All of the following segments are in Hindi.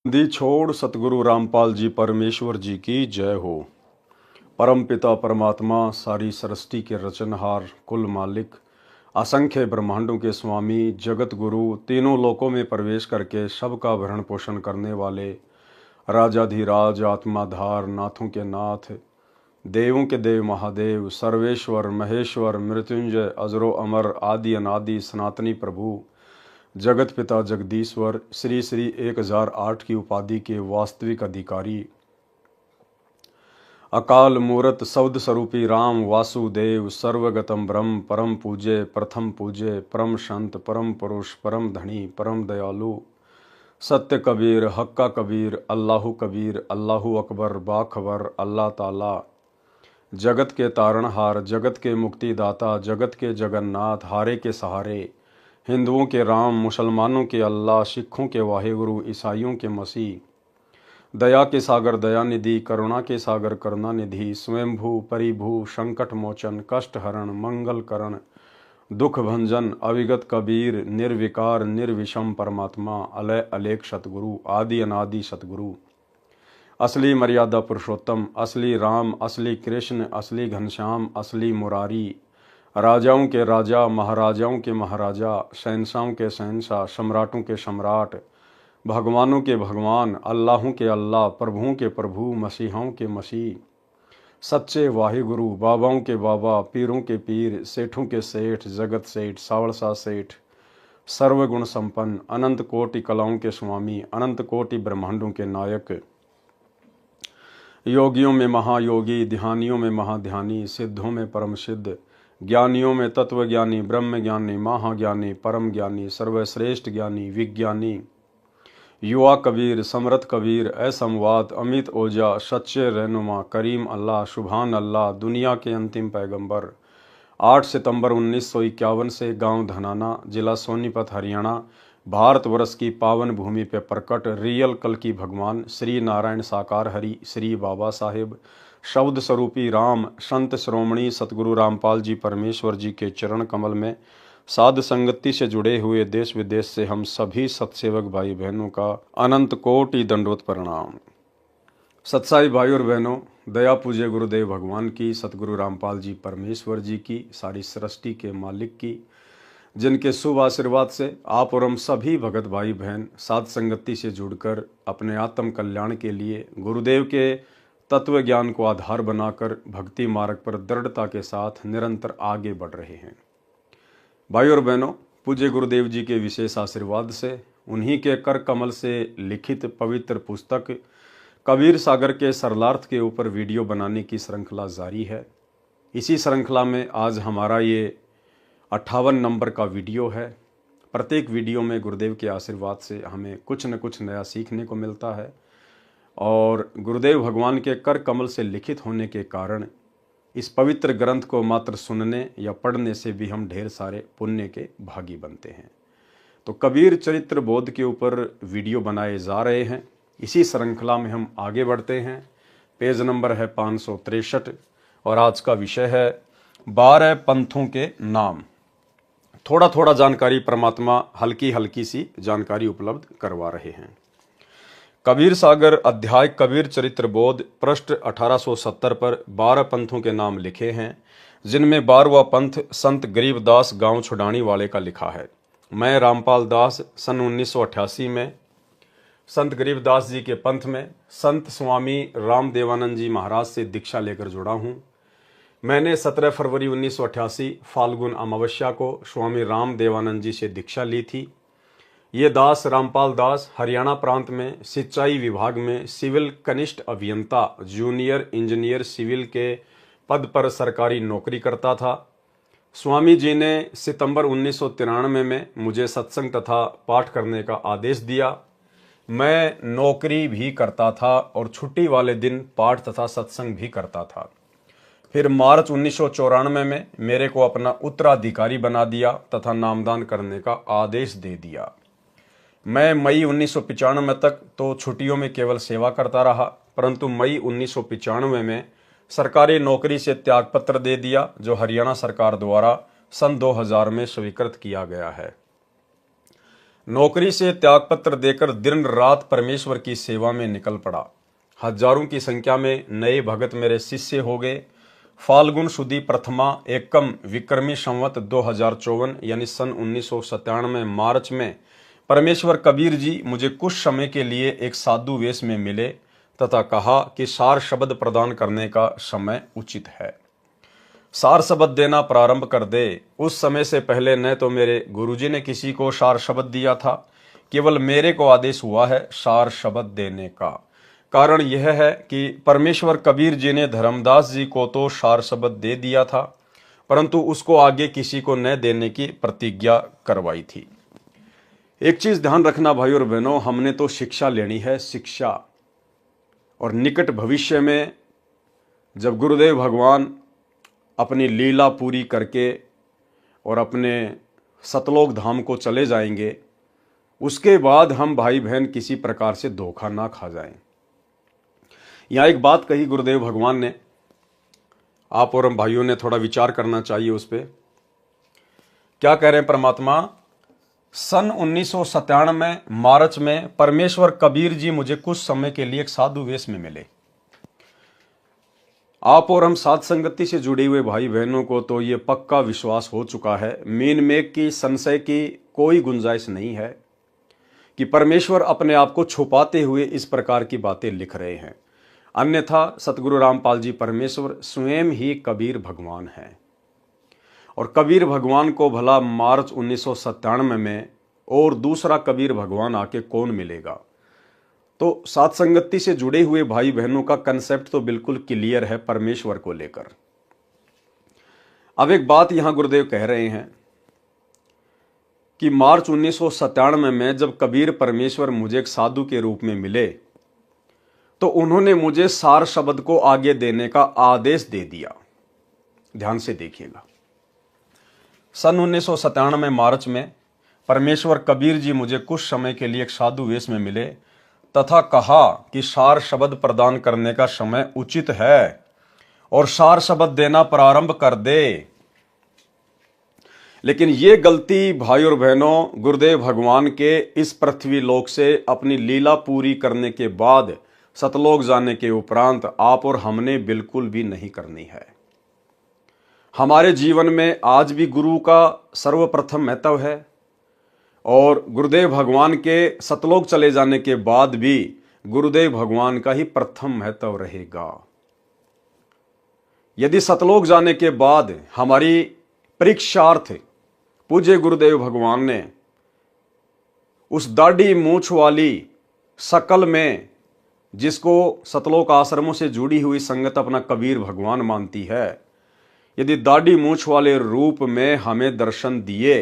दी छोड़ सतगुरु रामपाल जी परमेश्वर जी की जय हो। परम पिता परमात्मा सारी सृष्टि के रचनहार कुल मालिक असंख्य ब्रह्मांडों के स्वामी जगत गुरु तीनों लोकों में प्रवेश करके सबका भरण पोषण करने वाले राजाधिराज आत्माधार नाथों के नाथ देवों के देव महादेव सर्वेश्वर महेश्वर मृत्युंजय अजरो अमर आदि अनादि सनातनी प्रभु जगत पिता जगदीश्वर श्री श्री 1008 की उपाधि के वास्तविक अधिकारी अकाल मूरत शब्द स्वरूपी राम वासुदेव सर्वगतम ब्रह्म परम पूज्य प्रथम पूज्य परम संत परम पुरुष परम धनी परम दयालु सत्य कबीर हक्का कबीर अल्लाहु अकबर बाखबर अल्लाह ताला जगत के तारणहार जगत के मुक्तिदाता जगत के जगन्नाथ हारे के सहारे हिंदुओं के राम मुसलमानों के अल्लाह सिखों के वाहेगुरु ईसाइयों के मसीह दया के सागर दयानिधि करुणा के सागर करुणानिधि स्वयंभू परिभू संकट मोचन कष्ट हरण मंगल करण दुख भंजन अविगत कबीर निर्विकार निर्विषम परमात्मा अलय अलेख सतगुरु आदि अनादि सतगुरु असली मर्यादा पुरुषोत्तम असली राम असली कृष्ण असली घनश्याम असली मुरारी राजाओं के राजा महाराजाओं के महाराजा शहंशाहों के शहंशाह सम्राटों के सम्राट भगवानों के भगवान अल्लाहों के अल्लाह प्रभुओं के प्रभु मसीहों के मसीह सच्चे वाहिगुरु बाबाओं के बाबा पीरों के पीर सेठों के सेठ जगत सेठ सावड़सा सेठ सर्वगुण संपन्न अनंत कोटि कलाओं के स्वामी अनंत कोटि ब्रह्मांडों के नायक योगियों में महायोगी ध्यानियों में महाध्यानी सिद्धों में परम सिद्ध ज्ञानियों में तत्वज्ञानी ब्रह्म ज्ञानी महाज्ञानी परम ज्ञानी सर्वश्रेष्ठ ज्ञानी विज्ञानी युवा कबीर समरथ कबीर असमवात अमित ओजा सच्चे रहनुमा करीम अल्लाह सुभान अल्लाह दुनिया के अंतिम पैगंबर 8 सितंबर 1951 से गांव धनाना जिला सोनीपत हरियाणा भारतवर्ष की पावन भूमि पर प्रकट रियल कल की भगवान श्री नारायण साकार हरि श्री बाबा साहेब शब्द स्वरूपी राम संत श्रोमणी सतगुरु रामपाल जी परमेश्वर जी के चरण कमल में साध संगति से जुड़े हुए देश विदेश से हम सभी सतसेवक भाई बहनों का अनंत कोटि दंडवत प्रणाम। सत्साई भाई और बहनों, दया पूज्य गुरुदेव भगवान की सतगुरु रामपाल जी परमेश्वर जी की सारी सृष्टि के मालिक की जिनके शुभ आशीर्वाद से आप और हम सभी भगत भाई बहन साध संगति से जुड़कर अपने आत्म कल्याण के लिए गुरुदेव के तत्व ज्ञान को आधार बनाकर भक्ति मार्ग पर दृढ़ता के साथ निरंतर आगे बढ़ रहे हैं। भाई और बहनों, पूज्य गुरुदेव जी के विशेष आशीर्वाद से उन्हीं के कर कमल से लिखित पवित्र पुस्तक कबीर सागर के सरलार्थ के ऊपर वीडियो बनाने की श्रृंखला जारी है। इसी श्रृंखला में आज हमारा ये 58 नंबर का वीडियो है। प्रत्येक वीडियो में गुरुदेव के आशीर्वाद से हमें कुछ न कुछ नया सीखने को मिलता है और गुरुदेव भगवान के कर कमल से लिखित होने के कारण इस पवित्र ग्रंथ को मात्र सुनने या पढ़ने से भी हम ढेर सारे पुण्य के भागी बनते हैं। तो कबीर चरित्र बोध के ऊपर वीडियो बनाए जा रहे हैं। इसी श्रृंखला में हम आगे बढ़ते हैं। पेज नंबर है 563 और आज का विषय है 12 पंथों के नाम। थोड़ा थोड़ा जानकारी परमात्मा हल्की हल्की सी जानकारी उपलब्ध करवा रहे हैं। कबीर सागर अध्याय कबीर चरित्र बोध पृष्ठ 1870 पर 12 पंथों के नाम लिखे हैं, जिनमें 12वां पंथ संत गरीबदास गांव छुड़ानी वाले का लिखा है। मैं रामपाल दास सन 1988 में संत गरीबदास जी के पंथ में संत स्वामी रामदेवानंद जी महाराज से दीक्षा लेकर जुड़ा हूं। मैंने 17 फरवरी 1988 फाल्गुन अमावस्या को स्वामी रामदेवानंद जी से दीक्षा ली थी। ये दास रामपाल दास हरियाणा प्रांत में सिंचाई विभाग में सिविल कनिष्ठ अभियंता जूनियर इंजीनियर सिविल के पद पर सरकारी नौकरी करता था। स्वामी जी ने सितंबर 1993 में मुझे सत्संग तथा पाठ करने का आदेश दिया। मैं नौकरी भी करता था और छुट्टी वाले दिन पाठ तथा सत्संग भी करता था। फिर मार्च 1994 में मेरे को अपना उत्तराधिकारी बना दिया तथा नामदान करने का आदेश दे दिया। मैं मई 1995 तक तो छुट्टियों में केवल सेवा करता रहा, परंतु मई 1995 में सरकारी नौकरी से त्यागपत्र दे दिया, जो हरियाणा सरकार द्वारा सन 2000 में स्वीकृत किया गया है। नौकरी से त्यागपत्र देकर दिन रात परमेश्वर की सेवा में निकल पड़ा। हजारों की संख्या में नए भगत मेरे शिष्य हो गए। फाल्गुन शुदी प्रथमा एकम विक्रमी संवत 2054 यानी सन 1997 मार्च में परमेश्वर कबीर जी मुझे कुछ समय के लिए एक साधु वेश में मिले तथा कहा कि सार शब्द प्रदान करने का समय उचित है। सार शब्द देना प्रारंभ कर दे। उस समय से पहले न तो मेरे गुरुजी ने किसी को सार शब्द दिया था, केवल मेरे को आदेश हुआ है सार शब्द देने का। कारण यह है कि परमेश्वर कबीर जी ने धर्मदास जी को तो सार शब्द दे दिया था, परंतु उसको आगे किसी को न देने की प्रतिज्ञा करवाई थी। एक चीज ध्यान रखना भाई और बहनों, हमने तो शिक्षा लेनी है, शिक्षा। और निकट भविष्य में जब गुरुदेव भगवान अपनी लीला पूरी करके और अपने सतलोक धाम को चले जाएंगे, उसके बाद हम भाई बहन किसी प्रकार से धोखा ना खा जाएं। यहाँ एक बात कही गुरुदेव भगवान ने, आप और हम भाइयों ने थोड़ा विचार करना चाहिए उस पर। क्या कह रहे हैं परमात्मा? सन 1997 मार्च में परमेश्वर कबीर जी मुझे कुछ समय के लिए एक साधु वेश में मिले। आप और हम साथ संगति से जुड़े हुए भाई बहनों को तो ये पक्का विश्वास हो चुका है, मीन मेघ की संशय की कोई गुंजाइश नहीं है कि परमेश्वर अपने आप को छुपाते हुए इस प्रकार की बातें लिख रहे हैं। अन्यथा सतगुरु रामपाल जी परमेश्वर स्वयं ही कबीर भगवान हैं। और कबीर भगवान को भला मार्च 1997 में और दूसरा कबीर भगवान आके कौन मिलेगा? तो साथ संगति से जुड़े हुए भाई बहनों का कंसेप्ट तो बिल्कुल क्लियर है परमेश्वर को लेकर। अब एक बात यहां गुरुदेव कह रहे हैं कि मार्च 1997 में जब कबीर परमेश्वर मुझे एक साधु के रूप में मिले तो उन्होंने मुझे सार शब्द को आगे देने का आदेश दे दिया। ध्यान से देखिएगा, सन 1997 मार्च में परमेश्वर कबीर जी मुझे कुछ समय के लिए एक साधु वेश में मिले तथा कहा कि सार शब्द प्रदान करने का समय उचित है और सार शब्द देना प्रारंभ कर दे। लेकिन ये गलती भाई और बहनों गुरुदेव भगवान के इस पृथ्वी लोक से अपनी लीला पूरी करने के बाद सतलोक जाने के उपरांत आप और हमने बिल्कुल भी नहीं करनी है। हमारे जीवन में आज भी गुरु का सर्वप्रथम महत्व है और गुरुदेव भगवान के सतलोक चले जाने के बाद भी गुरुदेव भगवान का ही प्रथम महत्व रहेगा। यदि सतलोक जाने के बाद हमारी परीक्षार्थ पूज्य गुरुदेव भगवान ने उस दाढ़ी मूछ वाली शकल में, जिसको सतलोक आश्रमों से जुड़ी हुई संगत अपना कबीर भगवान मानती है, यदि दाढ़ी मूछ वाले रूप में हमें दर्शन दिए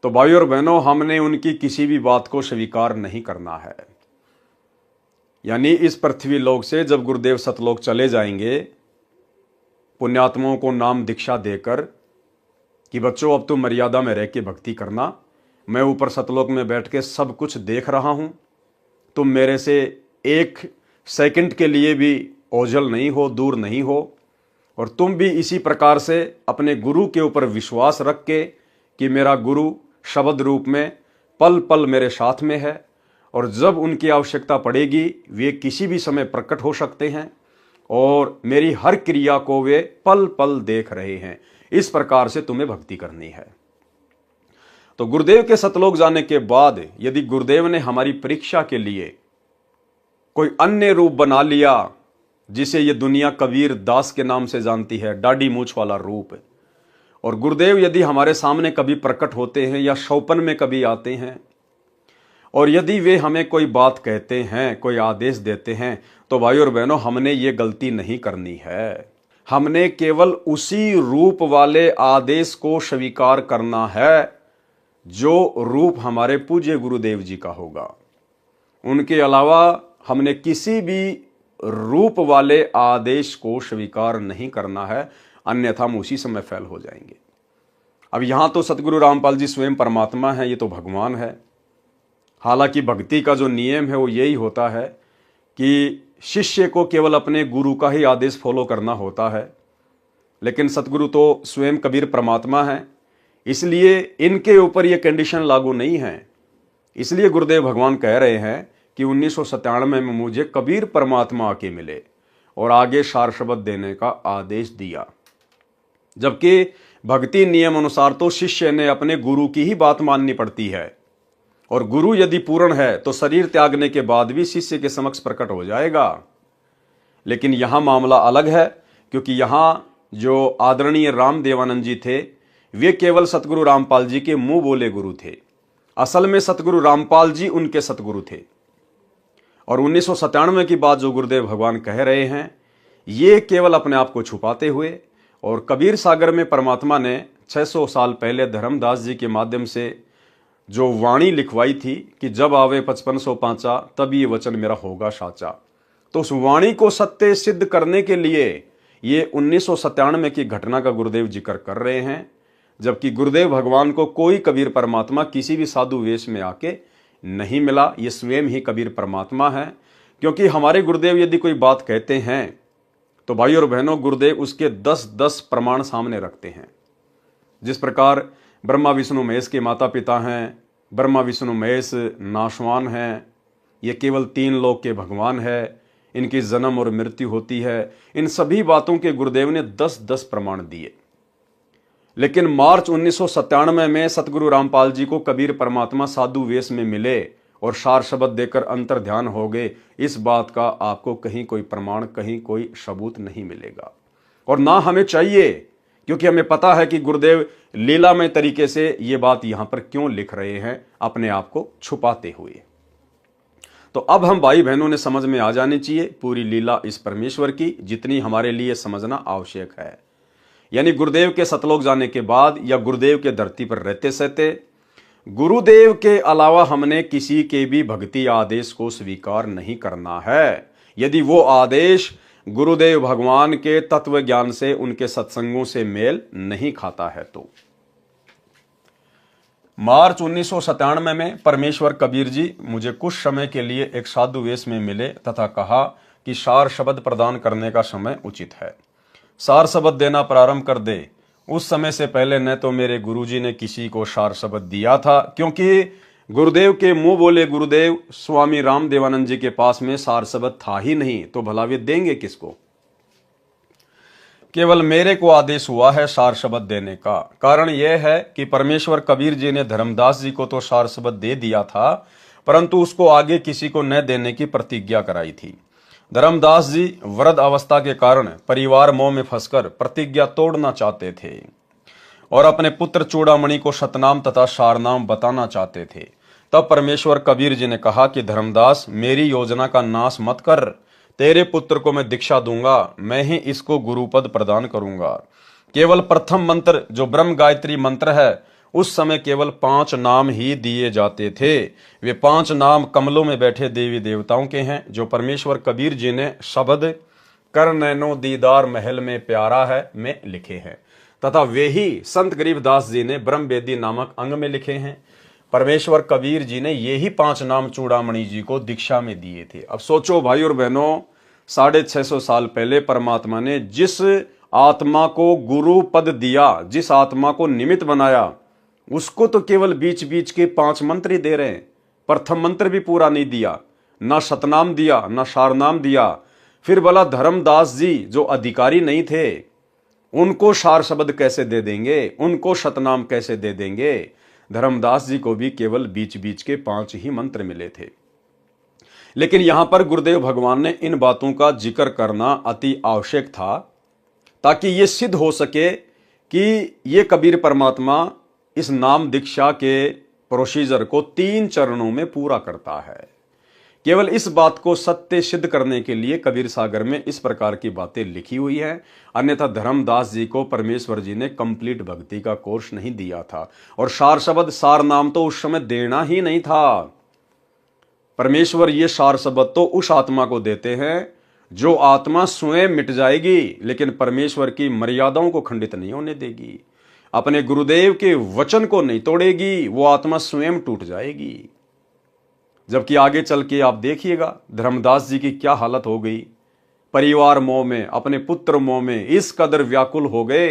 तो भाई और बहनों हमने उनकी किसी भी बात को स्वीकार नहीं करना है। यानी इस पृथ्वी लोक से जब गुरुदेव सतलोक चले जाएंगे पुण्यात्माओं को नाम दीक्षा देकर कि बच्चों अब तुम मर्यादा में रह के भक्ति करना, मैं ऊपर सतलोक में बैठ के सब कुछ देख रहा हूं, तुम मेरे से एक सेकंड के लिए भी ओझल नहीं हो, दूर नहीं हो, और तुम भी इसी प्रकार से अपने गुरु के ऊपर विश्वास रख के कि मेरा गुरु शब्द रूप में पल पल मेरे साथ में है और जब उनकी आवश्यकता पड़ेगी वे किसी भी समय प्रकट हो सकते हैं और मेरी हर क्रिया को वे पल पल देख रहे हैं। इस प्रकार से तुम्हें भक्ति करनी है। तो गुरुदेव के सतलोक जाने के बाद यदि गुरुदेव ने हमारी परीक्षा के लिए कोई अन्य रूप बना लिया, जिसे ये दुनिया कबीर दास के नाम से जानती है, दाढ़ी मूछ वाला रूप, और गुरुदेव यदि हमारे सामने कभी प्रकट होते हैं या शौपन में कभी आते हैं और यदि वे हमें कोई बात कहते हैं, कोई आदेश देते हैं, तो भाई और बहनों हमने ये गलती नहीं करनी है। हमने केवल उसी रूप वाले आदेश को स्वीकार करना है जो रूप हमारे पूज्य गुरुदेव जी का होगा। उनके अलावा हमने किसी भी रूप वाले आदेश को स्वीकार नहीं करना है, अन्यथा हम उसी समय फेल हो जाएंगे। अब यहां तो सतगुरु रामपाल जी स्वयं परमात्मा है, ये तो भगवान है। हालांकि भक्ति का जो नियम है वो यही होता है कि शिष्य को केवल अपने गुरु का ही आदेश फॉलो करना होता है, लेकिन सतगुरु तो स्वयं कबीर परमात्मा है, इसलिए इनके ऊपर यह कंडीशन लागू नहीं है। इसलिए गुरुदेव भगवान कह रहे हैं कि 1997 में मुझे कबीर परमात्मा आके मिले और आगे सार शब्द देने का आदेश दिया। जबकि भक्ति नियम अनुसार तो शिष्य ने अपने गुरु की ही बात माननी पड़ती है, और गुरु यदि पूर्ण है तो शरीर त्यागने के बाद भी शिष्य के समक्ष प्रकट हो जाएगा। लेकिन यहां मामला अलग है, क्योंकि यहां जो आदरणीय राम देवानंद जी थे वे केवल सतगुरु रामपाल जी के मुंह बोले गुरु थे। असल में सतगुरु रामपाल जी उनके सतगुरु थे। और 1997 की बात जो गुरुदेव भगवान कह रहे हैं ये केवल अपने आप को छुपाते हुए, और कबीर सागर में परमात्मा ने 600 साल पहले धर्मदास जी के माध्यम से जो वाणी लिखवाई थी कि जब आवे 5500 पांचा तब ये वचन मेरा होगा साचा, तो उस वाणी को सत्य सिद्ध करने के लिए ये 1997 की घटना का गुरुदेव जिक्र कर रहे हैं। जबकि गुरुदेव भगवान को कोई कबीर परमात्मा किसी भी साधु वेश में आके नहीं मिला, ये स्वयं ही कबीर परमात्मा है। क्योंकि हमारे गुरुदेव यदि कोई बात कहते हैं तो भाई और बहनों गुरुदेव उसके 10-10 प्रमाण सामने रखते हैं। जिस प्रकार ब्रह्मा विष्णु महेश के माता पिता हैं, ब्रह्मा विष्णु महेश नाशवान हैं, ये केवल 3 लोक के भगवान है, इनकी जन्म और मृत्यु होती है, इन सभी बातों के गुरुदेव ने 10-10 प्रमाण दिए। लेकिन मार्च 1997 में सतगुरु रामपाल जी को कबीर परमात्मा साधु वेश में मिले और सार शब्द देकर अंतर ध्यान हो गए, इस बात का आपको कहीं कोई प्रमाण, कहीं कोई सबूत नहीं मिलेगा। और ना हमें चाहिए, क्योंकि हमें पता है कि गुरुदेव लीलामय तरीके से ये बात यहां पर क्यों लिख रहे हैं, अपने आप को छुपाते हुए। तो अब हम भाई बहनों ने समझ में आ जानी चाहिए पूरी लीला इस परमेश्वर की, जितनी हमारे लिए समझना आवश्यक है। यानी गुरुदेव के सतलोक जाने के बाद या गुरुदेव के धरती पर रहते सहते गुरुदेव के अलावा हमने किसी के भी भक्ति आदेश को स्वीकार नहीं करना है, यदि वो आदेश गुरुदेव भगवान के तत्व ज्ञान से, उनके सत्संगों से मेल नहीं खाता है। तो मार्च 1997 में परमेश्वर कबीर जी मुझे कुछ समय के लिए एक साधु वेश में मिले तथा कहा कि सार शब्द प्रदान करने का समय उचित है, सार शब्द देना प्रारंभ कर दे। उस समय से पहले न तो मेरे गुरुजी ने किसी को सार शब्द दिया था, क्योंकि गुरुदेव के मुंह बोले गुरुदेव स्वामी राम देवानंद जी के पास में सार शब्द था ही नहीं, तो भला वे देंगे किसको। केवल मेरे को आदेश हुआ है सार शब्द देने का। कारण यह है कि परमेश्वर कबीर जी ने धर्मदास जी को तो सार शब्द दे दिया था, परंतु उसको आगे किसी को न देने की प्रतिज्ञा कराई थी। धर्मदास जी वृद्ध अवस्था के कारण परिवार मोह में फंसकर प्रतिज्ञा तोड़ना चाहते थे और अपने पुत्र चूड़ामणि को सतनाम तथा सारनाम बताना चाहते थे। तब परमेश्वर कबीर जी ने कहा कि धर्मदास, मेरी योजना का नाश मत कर, तेरे पुत्र को मैं दीक्षा दूंगा, मैं ही इसको गुरुपद प्रदान करूंगा। केवल प्रथम मंत्र जो ब्रह्म गायत्री मंत्र है, उस समय केवल 5 नाम ही दिए जाते थे। वे 5 नाम कमलों में बैठे देवी देवताओं के हैं, जो परमेश्वर कबीर जी ने शब्द कर नैनो दीदार महल में प्यारा है में लिखे हैं, तथा वे ही संत गरीबदास जी ने ब्रह्म वेदी नामक अंग में लिखे हैं। परमेश्वर कबीर जी ने ये ही 5 नाम चूड़ामणि जी को दीक्षा में दिए थे। अब सोचो भाई और बहनों, 650 साल पहले परमात्मा ने जिस आत्मा को गुरु पद दिया, जिस आत्मा को निमित्त बनाया, उसको तो केवल बीच बीच के 5 मंत्र ही दे रहे हैं। प्रथम मंत्र भी पूरा नहीं दिया, ना सतनाम दिया, ना सारनाम दिया। फिर बोला धर्मदास जी जो अधिकारी नहीं थे, उनको सार शब्द कैसे दे देंगे, उनको सतनाम कैसे दे देंगे। धर्मदास जी को भी केवल बीच बीच के 5 ही मंत्र मिले थे। लेकिन यहां पर गुरुदेव भगवान ने इन बातों का जिक्र करना अति आवश्यक था, ताकि यह सिद्ध हो सके कि ये कबीर परमात्मा इस नाम दीक्षा के प्रोसीजर को 3 चरणों में पूरा करता है। केवल इस बात को सत्य सिद्ध करने के लिए कबीर सागर में इस प्रकार की बातें लिखी हुई हैं। अन्यथा धर्मदास जी को परमेश्वर जी ने कंप्लीट भक्ति का कोर्स नहीं दिया था, और सार शब्द सार नाम तो उस समय देना ही नहीं था। परमेश्वर ये सार शब्द तो उस आत्मा को देते हैं जो आत्मा स्वयं मिट जाएगी, लेकिन परमेश्वर की मर्यादाओं को खंडित नहीं होने देगी, अपने गुरुदेव के वचन को नहीं तोड़ेगी, वो आत्मा स्वयं टूट जाएगी। जबकि आगे चल के आप देखिएगा धर्मदास जी की क्या हालत हो गई। परिवार मोह में, अपने पुत्र मोह में इस कदर व्याकुल हो गए,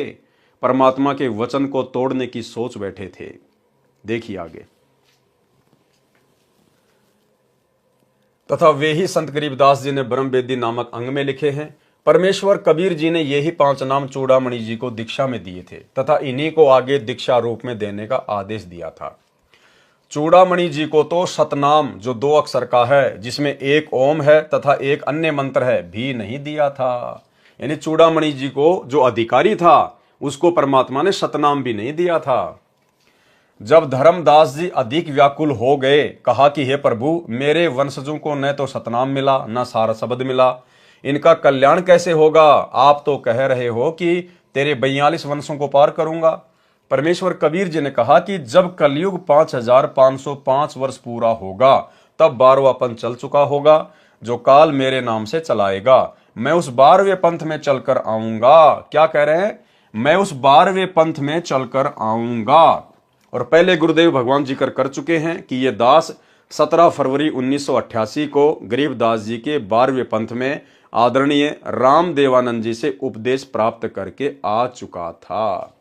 परमात्मा के वचन को तोड़ने की सोच बैठे थे। देखिए आगे। तथा वे ही संत गरीबदास जी ने ब्रह्म वेदी नामक अंग में लिखे हैं। परमेश्वर कबीर जी ने यही 5 नाम चूड़ामणि जी को दीक्षा में दिए थे तथा इन्हीं को आगे दीक्षा रूप में देने का आदेश दिया था। चूड़ामणि जी को तो सतनाम जो 2 अक्षर का है, जिसमें एक ओम है तथा एक अन्य मंत्र है, भी नहीं दिया था। यानी चूड़ामणि जी को जो अधिकारी था उसको परमात्मा ने सतनाम भी नहीं दिया था। जब धर्मदास जी अधिक व्याकुल हो गए, कहा कि हे प्रभु, मेरे वंशजों को न तो सतनाम मिला न सार शब्द मिला, इनका कल्याण कैसे होगा? आप तो कह रहे हो कि तेरे 42 वंशों को पार करूंगा। परमेश्वर कबीर जी ने कहा कि जब कलयुग 5505 वर्ष पूरा होगा तब 12वां पंथ चल चुका होगा, जो काल मेरे नाम से चलाएगा। मैं उस 12वें पंथ में चलकर आऊंगा। क्या कह रहे हैं? मैं उस 12वें पंथ में चलकर आऊंगा। और पहले गुरुदेव भगवान जिक्र कर चुके हैं कि ये दास 17 फरवरी 1988 को गरीबदास जी के 12वें पंथ में आदरणीय रामदेवानंद जी से उपदेश प्राप्त करके आ चुका था।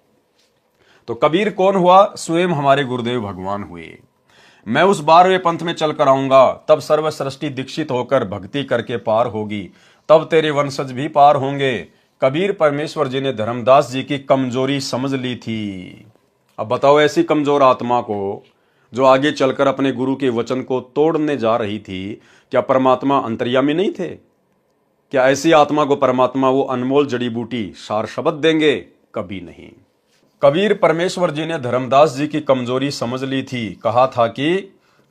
तो कबीर कौन हुआ? स्वयं हमारे गुरुदेव भगवान हुए। मैं उस 12वें पंथ में चलकर आऊंगा, तब सर्व सृष्टि दीक्षित होकर भक्ति करके पार होगी, तब तेरे वंशज भी पार होंगे। कबीर परमेश्वर जी ने धर्मदास जी की कमजोरी समझ ली थी। अब बताओ, ऐसी कमजोर आत्मा को जो आगे चलकर अपने गुरु के वचन को तोड़ने जा रही थी, क्या परमात्मा अंतर्यामी नहीं थे? क्या ऐसी आत्मा को परमात्मा वो अनमोल जड़ी बूटी सार शब्द देंगे? कभी नहीं। कबीर परमेश्वर जी ने धर्मदास जी की कमजोरी समझ ली थी। कहा था कि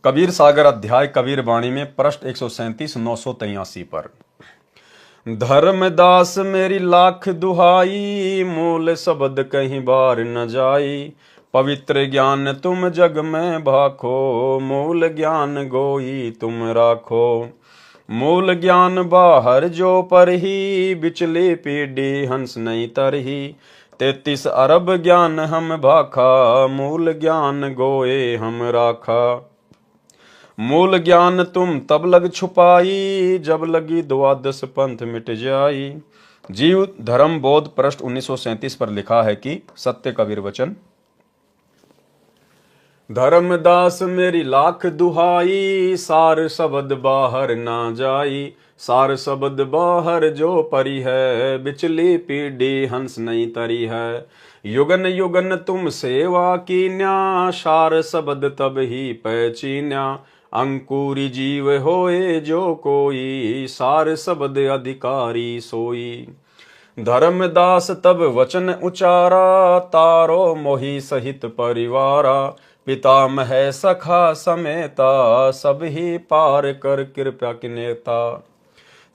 कबीर सागर अध्याय कबीर वाणी में पृष्ठ 137 983 पर, धर्मदास मेरी लाख दुहाई, मूल शब्द कहीं बार न जाई, पवित्र ज्ञान तुम जग में भाखो, मूल ज्ञान गोई तुम राखो। मूल ज्ञान बाहर जो पर ही, बिचली पीढ़ी हंस नहीं तरही, 33 अरब ज्ञान हम भाखा, मूल ज्ञान गोए हम राखा। मूल ज्ञान तुम तब लग छुपाई, जब लगी 12 पंथ मिट जाई। जीव धर्म बोध पृष्ठ 1937 पर लिखा है कि सत्य कबीर वचन, धर्मदास मेरी लाख दुहाई, सार शब्द बाहर ना जाई, सार शब्द बाहर जो परी है, बिचली पीढ़ी हंस नहीं तरी है। युगन युगन तुम सेवा कीन्या, सार शब्द तब ही पहचीन्या, अंकुरी जीव होए जो कोई, सार शब्द अधिकारी सोई। धर्मदास तब वचन उचारा, तारो मोहि सहित परिवारा, पितामह सखा समेता, सब ही पार कर कृपा की नेता।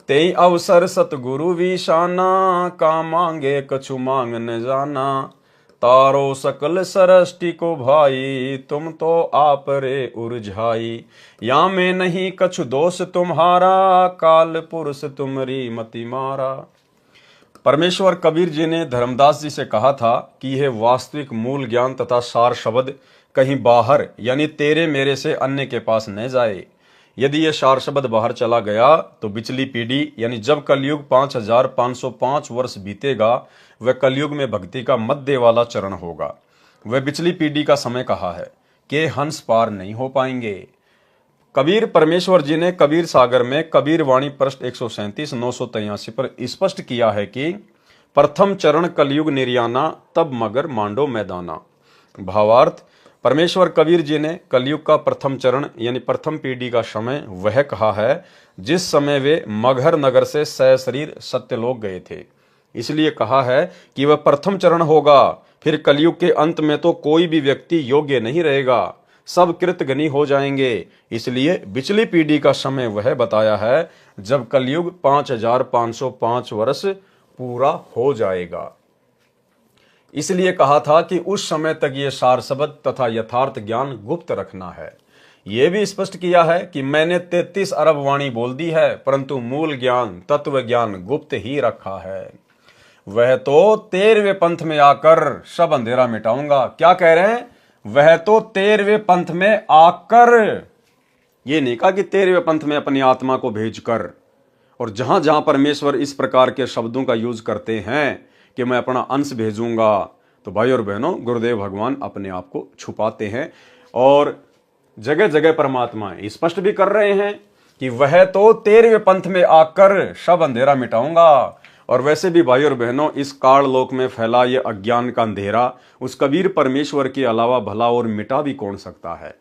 तेई अवसर सतगुरु विशाना, का मांगे कछु मांग न जाना, तारो सकल सृष्टि को भाई, तुम तो आप रे उरझाई। या में नहीं कछु दोष तुम्हारा, काल पुरुष तुमरी मति मारा। परमेश्वर कबीर जी ने धर्मदास जी से कहा था कि यह वास्तविक मूल ज्ञान तथा सार शब्द कहीं बाहर यानी तेरे मेरे से अन्य के पास न जाए। यदि यह सार शब्द बाहर चला गया तो बिचली पीढ़ी यानी जब कलयुग 5505 वर्ष बीतेगा, वह कलयुग में भक्ति का मध्य वाला चरण होगा। वह बिचली पीढ़ी का समय कहा है कि हंस पार नहीं हो पाएंगे। कबीर परमेश्वर जी ने कबीर सागर में कबीर वाणी पृष्ठ 137 983 पर स्पष्ट किया है कि प्रथम चरण कलयुग निर्याना, तब मगर मांडो मैदाना। भावार्थ, परमेश्वर कबीर जी ने कलयुग का प्रथम चरण यानी प्रथम पीढ़ी का समय वह कहा है जिस समय वे मगहर नगर से सशरीर सत्यलोक गए थे। इसलिए कहा है कि वह प्रथम चरण होगा। फिर कलयुग के अंत में तो कोई भी व्यक्ति योग्य नहीं रहेगा, सब कृतघ्नी हो जाएंगे। इसलिए बिचली पीढ़ी का समय वह बताया है जब कलयुग 5505 वर्ष पूरा हो जाएगा। इसलिए कहा था कि उस समय तक ये सार शब्द तथा यथार्थ ज्ञान गुप्त रखना है। यह भी स्पष्ट किया है कि मैंने 33 अरब वाणी बोल दी है, परंतु मूल ज्ञान तत्व ज्ञान गुप्त ही रखा है। वह तो 13वें पंथ में आकर सब अंधेरा मिटाऊंगा। क्या कह रहे हैं? वह तो 13वें पंथ में आकर, ये नहीं कहा कि 13वें पंथ में अपनी आत्मा को भेजकर। और जहां जहां परमेश्वर इस प्रकार के शब्दों का यूज करते हैं कि मैं अपना अंश भेजूंगा, तो भाई और बहनों, गुरुदेव भगवान अपने आप को छुपाते हैं और जगह जगह परमात्मा स्पष्ट भी कर रहे हैं कि वह तो 13वें पंथ में आकर सब अंधेरा मिटाऊंगा। और वैसे भी भाई और बहनों, इस काल लोक में फैला ये अज्ञान का अंधेरा उस कबीर परमेश्वर के अलावा भला और मिटा भी कौन सकता है।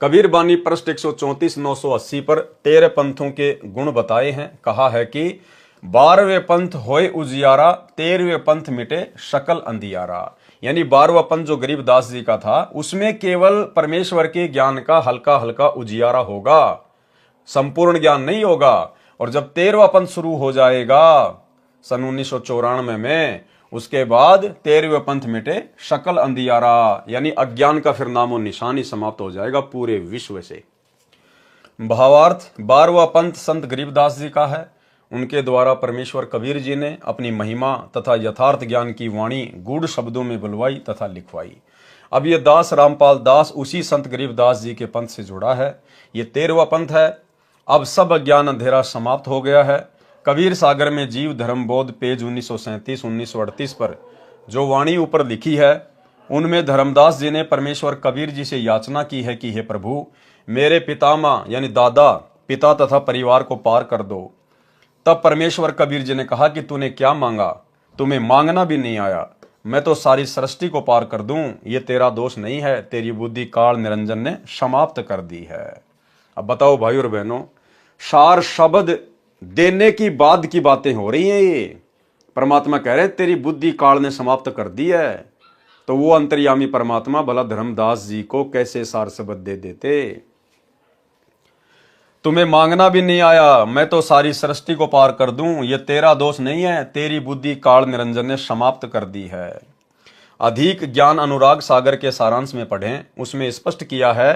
कबीर बानी पृष्ठ 134 980 पर 13 पंथों के गुण बताए हैं। कहा है कि 12वें पंथ होए उजियारा, 13वें पंथ मिटे शकल अंधियारा। यानी 12वां पंथ जो गरीबदास जी का था, उसमें केवल परमेश्वर के ज्ञान का हल्का हल्का उजियारा होगा, संपूर्ण ज्ञान नहीं होगा। और जब 13वां पंथ शुरू हो जाएगा सन 1994 में, उसके बाद 13वें पंथ मिटे शकल अंधियारा, यानी अज्ञान का फिर नामो निशान ही समाप्त हो जाएगा पूरे विश्व से। भावार्थ, 12वां पंथ संत गरीबदास जी का है। उनके द्वारा परमेश्वर कबीर जी ने अपनी महिमा तथा यथार्थ ज्ञान की वाणी गूढ़ शब्दों में बुलवाई तथा लिखवाई। अब ये दास रामपाल दास उसी संत गरीबदास जी के पंथ से जुड़ा है। ये 13वां पंथ है। अब सब अज्ञान अंधेरा समाप्त हो गया है। कबीर सागर में जीव धर्म बोध पेज 1937-1938 पर जो वाणी ऊपर लिखी है, उनमें धर्मदास जी ने परमेश्वर कबीर जी से याचना की है कि हे प्रभु, मेरे पितामह यानी दादा पिता तथा परिवार को पार कर दो। तब परमेश्वर कबीर जी ने कहा कि तूने क्या मांगा, तुम्हें मांगना भी नहीं आया, मैं तो सारी सृष्टि को पार कर दूं। ये तेरा दोष नहीं है, तेरी बुद्धि काल निरंजन ने समाप्त कर दी है। अब बताओ भाई और बहनों, सार शब्द देने की बाद की बातें हो रही हैं। ये परमात्मा कह रहे तेरी बुद्धि काल ने समाप्त कर दी है। तो वो अंतर्यामी परमात्मा भला धर्मदास जी को कैसे सार शब्द दे देते। तुम्हें मांगना भी नहीं आया, मैं तो सारी सृष्टि को पार कर दूं। ये तेरा दोष नहीं है, तेरी बुद्धि काल निरंजन ने समाप्त कर दी है। अधिक ज्ञान अनुराग सागर के सारांश में पढ़ें, उसमें स्पष्ट किया है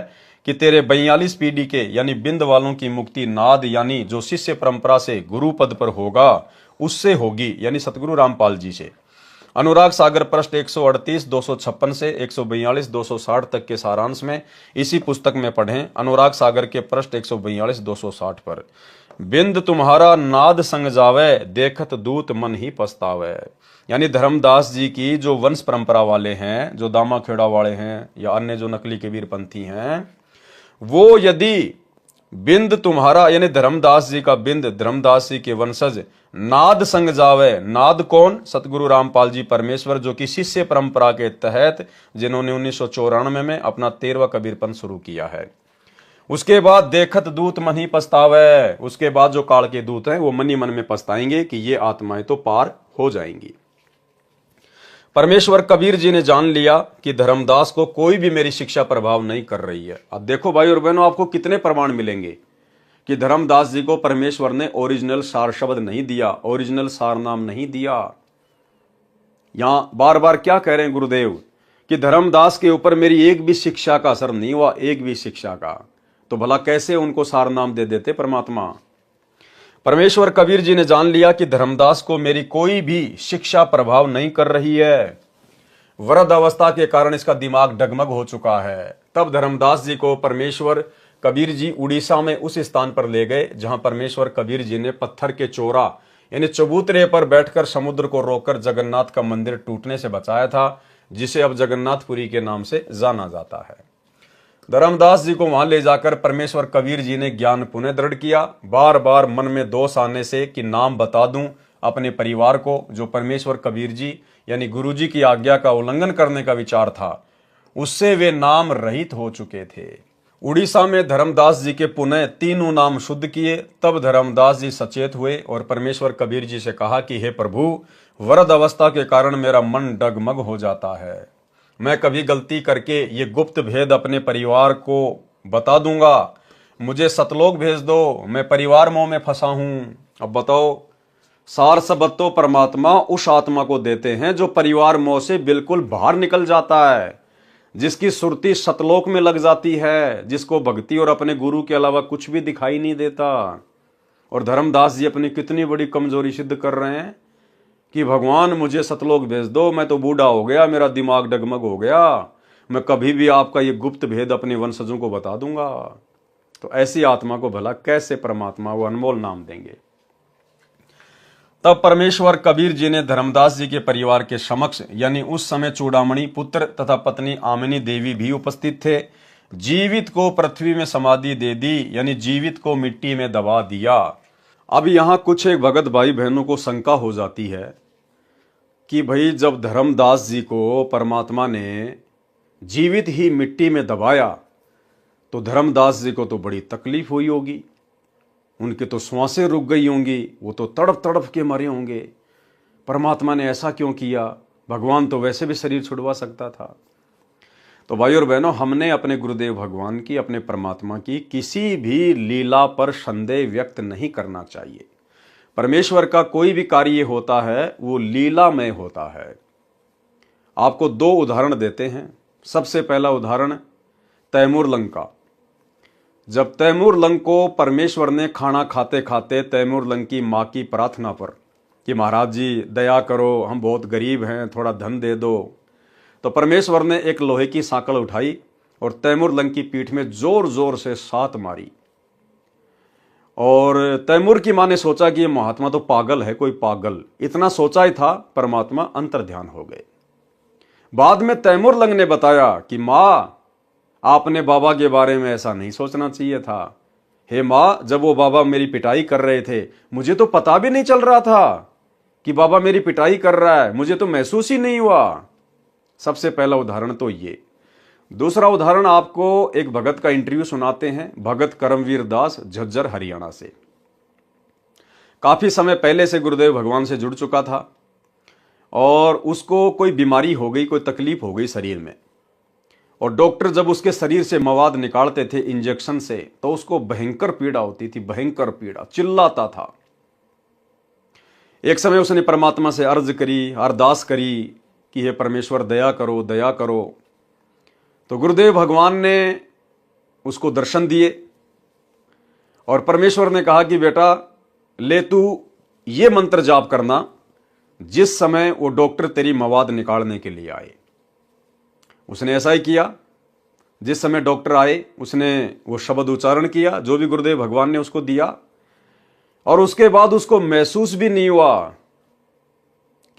कि तेरे 42 पीढ़ी के यानी बिंद वालों की मुक्ति नाद यानी जो शिष्य परंपरा से गुरु पद पर होगा उससे होगी, यानी सतगुरु रामपाल जी से। अनुराग सागर पृष्ठ 138 256 से 142 260 तक के सारांश में इसी पुस्तक में पढ़ें। अनुराग सागर के पृष्ठ 142 260 पर, बिंद तुम्हारा नाद संग जावे, देखत दूत मन ही पछतावे। यानी धर्मदास जी की जो वंश परंपरा वाले हैं, जो दामा खेड़ा वाले हैं या अन्य जो नकली कबीर पंथी हैं, वो यदि बिंद तुम्हारा यानी धर्मदास जी का बिंद, धर्मदास जी के वंशज नाद संग जावे। नाद कौन? सतगुरु रामपाल जी परमेश्वर, जो कि शिष्य परंपरा के तहत जिन्होंने 1994 में अपना 13वां कबीर पंथ शुरू किया है। उसके बाद देखत दूत मन ही पछतावे, उसके बाद जो काल के दूत हैं वो मन ही मन में पछताएंगे कि ये आत्माएं तो पार हो जाएंगी। परमेश्वर कबीर जी ने जान लिया कि धर्मदास को कोई भी मेरी शिक्षा प्रभाव नहीं कर रही है। अब देखो भाई और बहनों, आपको कितने प्रमाण मिलेंगे कि धर्मदास जी को परमेश्वर ने ओरिजिनल सार शब्द नहीं दिया, ओरिजिनल सार नाम नहीं दिया। यहां बार बार क्या कह रहे हैं गुरुदेव कि धर्मदास के ऊपर मेरी एक भी शिक्षा का असर नहीं हुआ, एक भी शिक्षा का। तो भला कैसे उनको सार नाम दे देते परमात्मा। परमेश्वर कबीर जी ने जान लिया कि धर्मदास को मेरी कोई भी शिक्षा प्रभाव नहीं कर रही है। वृद्ध अवस्था के कारण इसका दिमाग डगमग हो चुका है। तब धर्मदास जी को परमेश्वर कबीर जी उड़ीसा में उस स्थान पर ले गए जहां परमेश्वर कबीर जी ने पत्थर के चोरा यानी चबूतरे पर बैठकर समुद्र को रोककर जगन्नाथ का मंदिर टूटने से बचाया था, जिसे अब जगन्नाथपुरी के नाम से जाना जाता है। धर्मदास जी को वहां ले जाकर परमेश्वर कबीर जी ने ज्ञान पुनः दृढ़ किया। बार बार मन में दोष आने से कि नाम बता दूं अपने परिवार को, जो परमेश्वर कबीर जी यानी गुरु जी की आज्ञा का उल्लंघन करने का विचार था, उससे वे नाम रहित हो चुके थे। उड़ीसा में धर्मदास जी के पुनः तीनों नाम शुद्ध किए। तब धर्मदास जी सचेत हुए और परमेश्वर कबीर जी से कहा कि हे प्रभु, वृद्ध अवस्था के कारण मेरा मन डगमग हो जाता है। मैं कभी गलती करके ये गुप्त भेद अपने परिवार को बता दूंगा, मुझे सतलोक भेज दो, मैं परिवार मोह में फंसा हूं। अब बताओ, सार सबद तो परमात्मा उस आत्मा को देते हैं जो परिवार मोह से बिल्कुल बाहर निकल जाता है, जिसकी सुरती सतलोक में लग जाती है, जिसको भक्ति और अपने गुरु के अलावा कुछ भी दिखाई नहीं देता। और धर्मदास जी अपनी कितनी बड़ी कमजोरी सिद्ध कर रहे हैं कि भगवान मुझे सतलोक भेज दो, मैं तो बूढ़ा हो गया, मेरा दिमाग डगमग हो गया, मैं कभी भी आपका ये गुप्त भेद अपने वंशजों को बता दूंगा। तो ऐसी आत्मा को भला कैसे परमात्मा वो अनमोल नाम देंगे। तब परमेश्वर कबीर जी ने धर्मदास जी के परिवार के समक्ष, यानी उस समय चूड़ामणि पुत्र तथा पत्नी आमिनी देवी भी उपस्थित थे, जीवित को पृथ्वी में समाधि दे दी, यानी जीवित को मिट्टी में दबा दिया। अब यहाँ कुछ एक भगत भाई बहनों को शंका हो जाती है कि भाई जब धर्मदास जी को परमात्मा ने जीवित ही मिट्टी में दबाया तो धर्मदास जी को तो बड़ी तकलीफ हुई होगी, उनके तो श्वासें रुक गई होंगी, वो तो तड़प तड़प के मरे होंगे। परमात्मा ने ऐसा क्यों किया? भगवान तो वैसे भी शरीर छुड़वा सकता था। तो भाई और बहनों, हमने अपने गुरुदेव भगवान की, अपने परमात्मा की किसी भी लीला पर संदेह व्यक्त नहीं करना चाहिए। परमेश्वर का कोई भी कार्य होता है वो लीलामय होता है। आपको दो उदाहरण देते हैं। सबसे पहला उदाहरण तैमूर लंग का। जब तैमूर लंग को परमेश्वर ने खाना खाते खाते तैमूर लंग की माँ की प्रार्थना पर कि महाराज जी दया करो, हम बहुत गरीब हैं, थोड़ा धन दे दो, तो परमेश्वर ने एक लोहे की सांकड़ उठाई और तैमूर लंग की पीठ में जोर जोर से 7 मारी। और तैमूर की माँ ने सोचा कि ये महात्मा तो पागल है, कोई पागल, इतना सोचा ही था, परमात्मा अंतर्ध्यान हो गए। बाद में तैमूर लंग ने बताया कि माँ, आपने बाबा के बारे में ऐसा नहीं सोचना चाहिए था। हे माँ, जब वो बाबा मेरी पिटाई कर रहे थे, मुझे तो पता भी नहीं चल रहा था कि बाबा मेरी पिटाई कर रहा है, मुझे तो महसूस ही नहीं हुआ। सबसे पहला उदाहरण तो ये। दूसरा उदाहरण आपको एक भगत का इंटरव्यू सुनाते हैं, भगत करमवीर दास, झज्जर, हरियाणा से। काफी समय पहले से गुरुदेव भगवान से जुड़ चुका था और उसको कोई बीमारी हो गई, कोई तकलीफ हो गई शरीर में, और डॉक्टर जब उसके शरीर से मवाद निकालते थे इंजेक्शन से तो उसको भयंकर पीड़ा होती थी, भयंकर पीड़ा, चिल्लाता था। एक समय उसने परमात्मा से अर्ज करी, अरदास करी कि हे परमेश्वर दया करो, दया करो। तो गुरुदेव भगवान ने उसको दर्शन दिए और परमेश्वर ने कहा कि बेटा ले तू ये मंत्र जाप करना जिस समय वो डॉक्टर तेरी मवाद निकालने के लिए आए। उसने ऐसा ही किया। जिस समय डॉक्टर आए उसने वो शब्द उच्चारण किया जो भी गुरुदेव भगवान ने उसको दिया, और उसके बाद उसको महसूस भी नहीं हुआ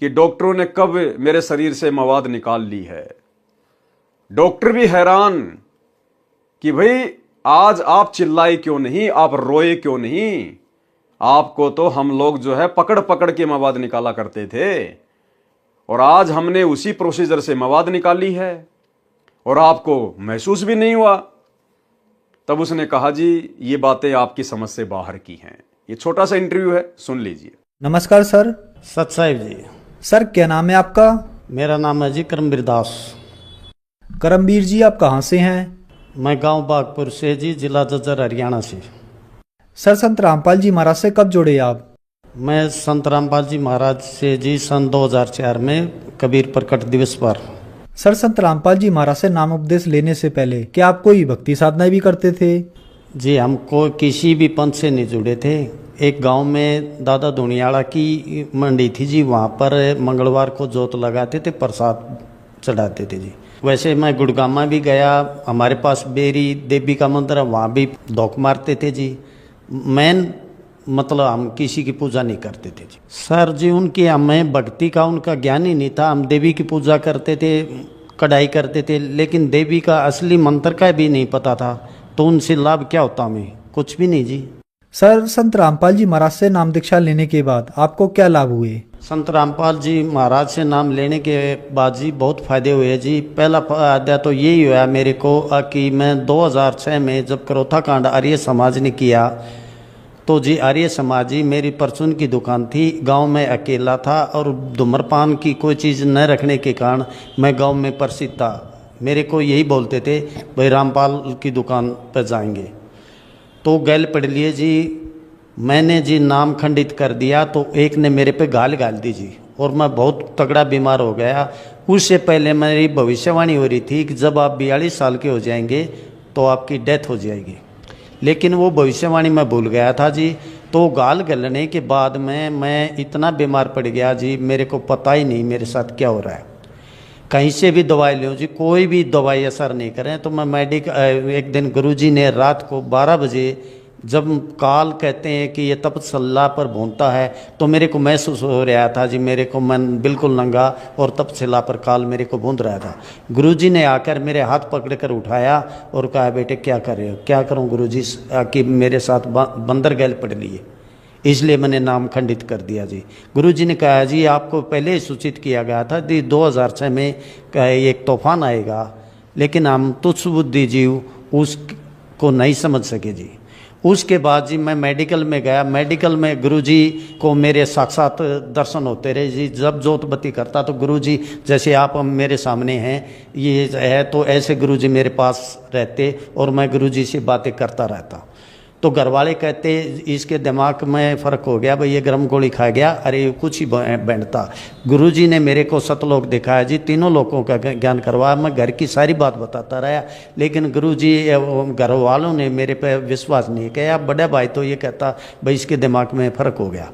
कि डॉक्टरों ने कब मेरे शरीर से मवाद निकाल ली है। डॉक्टर भी हैरान कि भाई आज आप चिल्लाए क्यों नहीं, आप रोए क्यों नहीं, आपको तो हम लोग जो है पकड़ पकड़ के मवाद निकाला करते थे और आज हमने उसी प्रोसीजर से मवाद निकाली है और आपको महसूस भी नहीं हुआ। तब उसने कहा जी ये बातें आपकी समझ से बाहर की हैं। ये छोटा सा इंटरव्यू है, सुन लीजिए। नमस्कार सर। सत साहिब जी। सर क्या नाम है आपका? मेरा नाम है जी करमवीर दास। करमवीर जी आप कहाँ से हैं? मैं गांव बागपुर से जी, जिला झज्जर, हरियाणा से। सर संत रामपाल जी महाराज से कब जुड़े आप? मैं संत रामपाल जी महाराज से जी सन 2004 में कबीर प्रकट दिवस पर। सर संत रामपाल जी महाराज से नाम उपदेश लेने से पहले क्या आप कोई भक्ति साधना भी करते थे? जी हमको किसी भी पंथ से नहीं जुड़े थे। एक गांव में दादा दुनियाड़ा की मंडी थी जी, वहाँ पर मंगलवार को जोत लगाते थे, प्रसाद चढ़ाते थे जी। वैसे मैं गुड़गामा भी गया, हमारे पास बेरी देवी का मंदिर है, वहाँ भी धोख मारते थे जी। मेन मतलब हम किसी की पूजा नहीं करते थे जी। सर जी उनकी हमें भक्ति का उनका ज्ञान ही नहीं था। हम देवी की पूजा करते थे, कढ़ाई करते थे, लेकिन देवी का असली मंत्र का भी नहीं पता था। तो उनसे लाभ क्या होता, हमें कुछ भी नहीं जी। सर संत रामपाल जी महाराज से नाम दीक्षा लेने के बाद आपको क्या लाभ हुए? संत रामपाल जी महाराज से नाम लेने के बाद जी बहुत फायदे हुए जी। पहला फायदा तो यही हुआ मेरे को कि मैं 2006 में जब करोथा कांड आर्य समाज ने किया तो जी आर्य समाज जी, मेरी परचून की दुकान थी, गांव में अकेला था और धूम्रपान की कोई चीज़ न रखने के कारण मैं गांव में प्रसिद्ध था। मेरे को यही बोलते थे भाई रामपाल की दुकान पर जाएंगे, तो गैल पढ़ लिए जी। मैंने जी नाम खंडित कर दिया तो एक ने मेरे पे गाल दी जी और मैं बहुत तगड़ा बीमार हो गया। उससे पहले मेरी भविष्यवाणी हो रही थी कि जब आप 42 साल के हो जाएंगे तो आपकी डेथ हो जाएगी, लेकिन वो भविष्यवाणी मैं भूल गया था जी। तो गाल गलने के बाद में मैं इतना बीमार पड़ गया जी, मेरे को पता ही नहीं मेरे साथ क्या हो रहा है। कहीं से भी दवाई लो जी, कोई भी दवाई असर नहीं करें। तो मैं एक दिन गुरुजी ने रात को 12 बजे जब काल कहते हैं कि ये तपस्या पर भूनता है, तो मेरे को महसूस हो रहा था जी, मेरे को मन बिल्कुल नंगा और तपस्या पर काल मेरे को भून रहा था। गुरुजी ने आकर मेरे हाथ पकड़ कर उठाया और कहा, बेटे क्या कर रहे हो? क्या करूं गुरुजी, कि मेरे साथ बंदर गैल पड़ लिए, इसलिए मैंने नाम खंडित कर दिया जी। गुरुजी ने कहा, जी आपको पहले ही सूचित किया गया था जी 2006 में एक तूफान आएगा, लेकिन हम तुच्छ बुद्धि जीव उसको नहीं समझ सके जी। उसके बाद जी मैं मेडिकल में गया। मेडिकल में गुरुजी को मेरे साक्षात दर्शन होते रहे जी। जब जोतबत्ती करता तो गुरुजी जैसे आप मेरे सामने हैं ये है, तो ऐसे गुरुजी मेरे पास रहते और मैं गुरुजी से बातें करता रहता। तो घर वाले कहते इसके दिमाग में फ़र्क हो गया, भाई ये गर्म गोली खा गया, अरे कुछ ही बैंडता। गुरुजी ने मेरे को सतलोक दिखाया जी, तीनों लोगों का ज्ञान करवाया। मैं घर की सारी बात बताता रहा, लेकिन गुरुजी घर वालों ने मेरे पे विश्वास नहीं किया। बड़ा भाई तो ये कहता भाई इसके दिमाग में फ़र्क हो गया।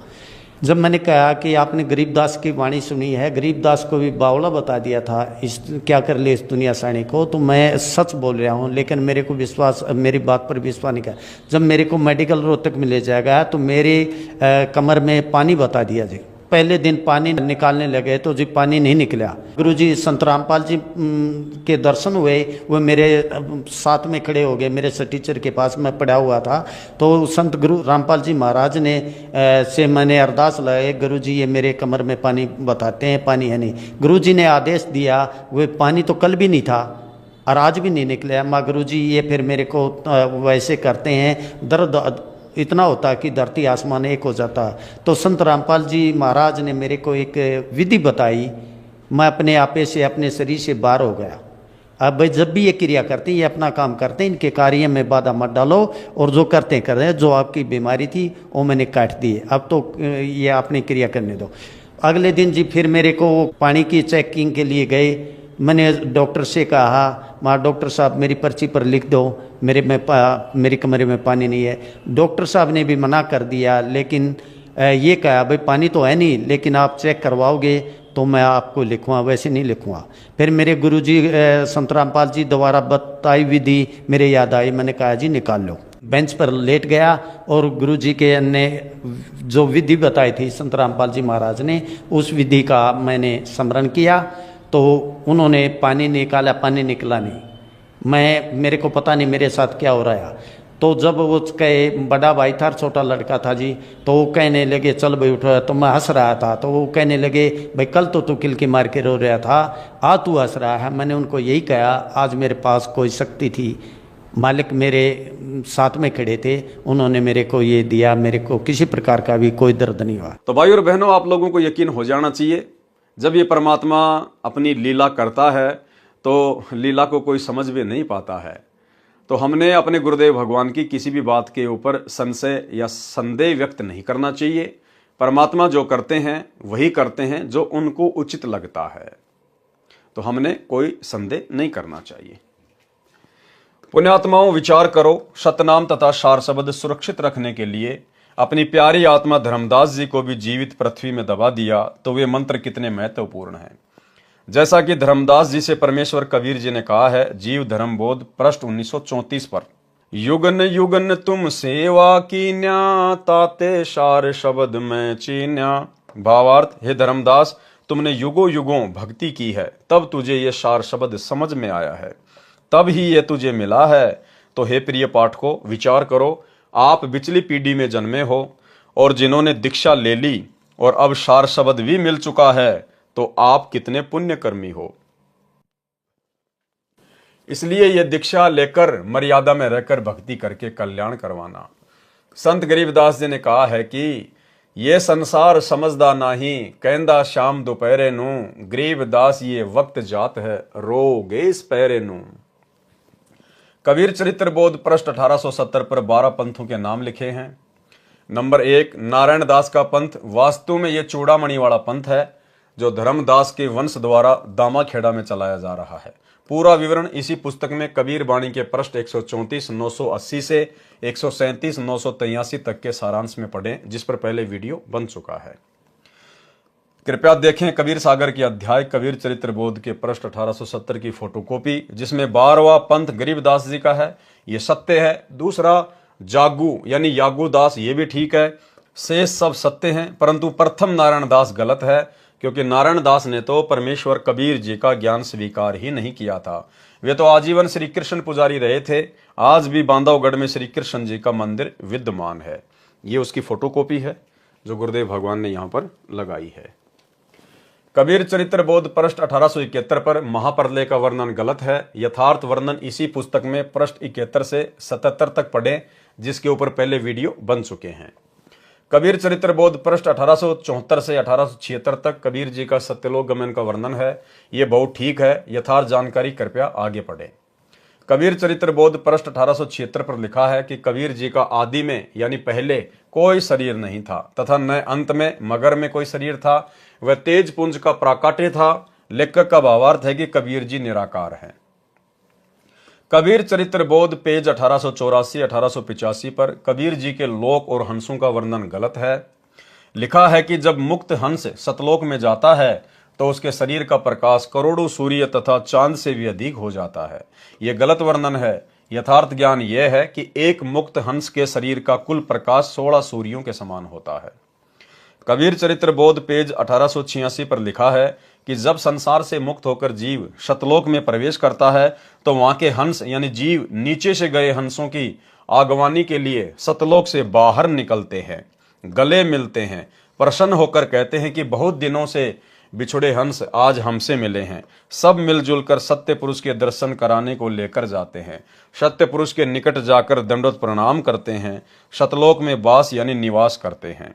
जब मैंने कहा कि आपने गरीबदास की वाणी सुनी है, गरीबदास को भी बावला बता दिया था इस क्या कर ले इस दुनिया साणी को, तो मैं सच बोल रहा हूँ, लेकिन मेरे को विश्वास, मेरी बात पर विश्वास नहीं किया। जब मेरे को मेडिकल रोहतक में ले जाया गया तो मेरे कमर में पानी बता दिया जी। पहले दिन पानी निकालने लगे तो जी पानी नहीं निकला। गुरुजी संत रामपाल जी के दर्शन हुए, वो मेरे साथ में खड़े हो गए, मेरे टीचर के पास मैं पड़ा हुआ था। तो संत गुरु रामपाल जी महाराज ने से मैंने अरदास लगाई, गुरुजी ये मेरे कमर में पानी बताते हैं, पानी है नहीं। गुरुजी ने आदेश दिया, वो पानी तो कल भी नहीं था और आज भी नहीं निकला। माँ गुरुजी ये फिर मेरे को वैसे करते हैं, दर्द इतना होता कि धरती आसमान एक हो जाता। तो संत रामपाल जी महाराज ने मेरे को एक विधि बताई, मैं अपने आपे से, अपने शरीर से बाहर हो गया। अब भाई जब भी ये क्रिया करते हैं, ये अपना काम करते हैं, इनके कार्य में बाधा मत डालो, और जो करते हैं कर रहे हैं। जो आपकी बीमारी थी वो मैंने काट दी, अब तो ये अपनी क्रिया करने दो। अगले दिन जी फिर मेरे को पानी की चेकिंग के लिए गए। मैंने डॉक्टर से कहा, माँ डॉक्टर साहब मेरी पर्ची पर लिख दो, मेरे कमरे में पानी नहीं है। डॉक्टर साहब ने भी मना कर दिया, लेकिन ये कहा भाई पानी तो है नहीं, लेकिन आप चेक करवाओगे तो मैं आपको लिखूँगा, वैसे नहीं लिखूँगा। फिर मेरे गुरुजी संत रामपाल जी द्वारा बताई विधि मेरे याद आई। मैंने कहा जी निकाल लो। बेंच पर लेट गया और गुरुजी के ने जो विधि बताई थी संत रामपाल जी महाराज ने, उस विधि का मैंने स्मरण किया। तो उन्होंने पानी निकाला, पानी निकला नहीं। मेरे को पता नहीं मेरे साथ क्या हो रहा है। तो जब वो कहे, बड़ा भाई था, छोटा लड़का था जी, तो वो कहने लगे चल भाई उठो। तो मैं हंस रहा था, तो वो कहने लगे भाई कल तो तू किल के मार के रो रहा था, आज तू हंस रहा है। मैंने उनको यही कहा, आज मेरे पास कोई शक्ति थी, मालिक मेरे साथ में खड़े थे, उन्होंने मेरे को ये दिया, मेरे को किसी प्रकार का भी कोई दर्द नहीं हुआ। तो भाई और बहनों, आप लोगों को यकीन हो जाना चाहिए, जब ये परमात्मा अपनी लीला करता है तो लीला को कोई समझ में नहीं पाता है। तो हमने अपने गुरुदेव भगवान की किसी भी बात के ऊपर संशय या संदेह व्यक्त नहीं करना चाहिए। परमात्मा जो करते हैं वही करते हैं जो उनको उचित लगता है, तो हमने कोई संदेह नहीं करना चाहिए। पुण्यात्माओं, विचार करो, सतनाम तथा सार शब्द सुरक्षित रखने के लिए अपनी प्यारी आत्मा धर्मदास जी को भी जीवित पृथ्वी में दबा दिया, तो वे मंत्र कितने महत्वपूर्ण हैं। जैसा कि धर्मदास जी से परमेश्वर कबीर जी ने कहा है, जीव धर्म बोध पृष्ठ 1934 पर, युगन युगन तुम सेवा कीन्या, ताते सार शब्द में चीन्या। भावार्थ, हे धर्मदास, तुमने युगों युगों भक्ति की है, तब तुझे ये सार शब्द समझ में आया है, तब ही ये तुझे मिला है। तो हे प्रिय पाठकों, विचार करो, आप पिछली पीढ़ी में जन्मे हो और जिन्होंने दीक्षा ले ली और अब सार शब्द भी मिल चुका है, तो आप कितने पुण्यकर्मी हो। इसलिए यह दीक्षा लेकर मर्यादा में रहकर भक्ति करके कल्याण करवाना। संत गरीबदास जी ने कहा है कि ये संसार समझदा नहीं, कहंदा शाम दोपहरे नू, गरीबदास ये वक्त जात है, रोगे इस पैरे नू। कबीर चरित्र बोध पृष्ठ 1870 पर 12 पंथों के नाम लिखे हैं। नंबर 1, नारायण दास का पंथ। वास्तु में यह चूड़ामणि वाला पंथ है जो धर्मदास के वंश द्वारा दामाखेड़ा में चलाया जा रहा है। पूरा विवरण इसी पुस्तक में कबीर बाणी के पृष्ठ 134 980 से 137 983 तक के सारांश में पढ़ें, जिस पर पहले वीडियो बन चुका है। कृपया देखें कबीर सागर के अध्याय कबीर चरित्र बोध के पृष्ठ 1870 की फोटोकॉपी, जिसमें 12वां पंथ गरीबदास जी का है। ये सत्य है। दूसरा, जागू यानी यागू दास ये भी ठीक है, शेष सब सत्य हैं, परंतु प्रथम नारायण दास गलत है, क्योंकि नारायण दास ने तो परमेश्वर कबीर जी का ज्ञान स्वीकार ही नहीं किया था। वे तो आजीवन श्री कृष्ण पुजारी रहे थे। आज भी बांधवगढ़ में श्री कृष्ण जी का मंदिर विद्यमान है। ये उसकी फोटोकॉपी है जो गुरुदेव भगवान ने यहाँ पर लगाई है। कबीर चरित्र बोध पृष्ठ 1871 पर महाप्रलय का वर्णन गलत है। यथार्थ वर्णन इसी पुस्तक में पृष्ठ 71 से 77 तक पढ़ें, जिसके ऊपर पहले वीडियो बन चुके हैं। कबीर चरित्र बोध पृष्ठ 1874 से 1876 तक कबीर जी का सत्यलोक गमन का वर्णन है। ये बहुत ठीक है। यथार्थ जानकारी कृपया आगे पढ़ें। कबीर चरित्र बोध पृष्ठ 1876 पर लिखा है कि कबीर जी का आदि में यानी पहले कोई शरीर नहीं था तथा न अंत में मगर में कोई शरीर था। वह तेज पुंज का प्राकाट्य था। लेखक का भावार्थ है कि कबीर जी निराकार हैं। कबीर चरित्र बोध पेज 1884-1885 पर कबीर जी के लोक और हंसों का वर्णन गलत है। लिखा है कि जब मुक्त हंस सतलोक में जाता है तो उसके शरीर का प्रकाश करोड़ों सूर्य तथा चांद से भी अधिक हो जाता है। यह गलत वर्णन है। यथार्थ ज्ञान यह है कि एक मुक्त हंस के शरीर का कुल प्रकाश 16 सूर्यों के समान होता है। कबीर चरित्र बोध पेज 1886 पर लिखा है कि जब संसार से मुक्त होकर जीव शतलोक में प्रवेश करता है तो वहां के हंस यानी जीव नीचे से गए हंसों की आगवानी के लिए सतलोक से बाहर निकलते हैं, गले मिलते हैं, प्रसन्न होकर कहते हैं कि बहुत दिनों से बिछुड़े हंस आज हमसे मिले हैं। सब मिलजुल कर सत्य पुरुष के दर्शन कराने को लेकर जाते हैं। सत्य पुरुष के निकट जाकर दंडवत प्रणाम करते हैं। शतलोक में वास यानी निवास करते हैं।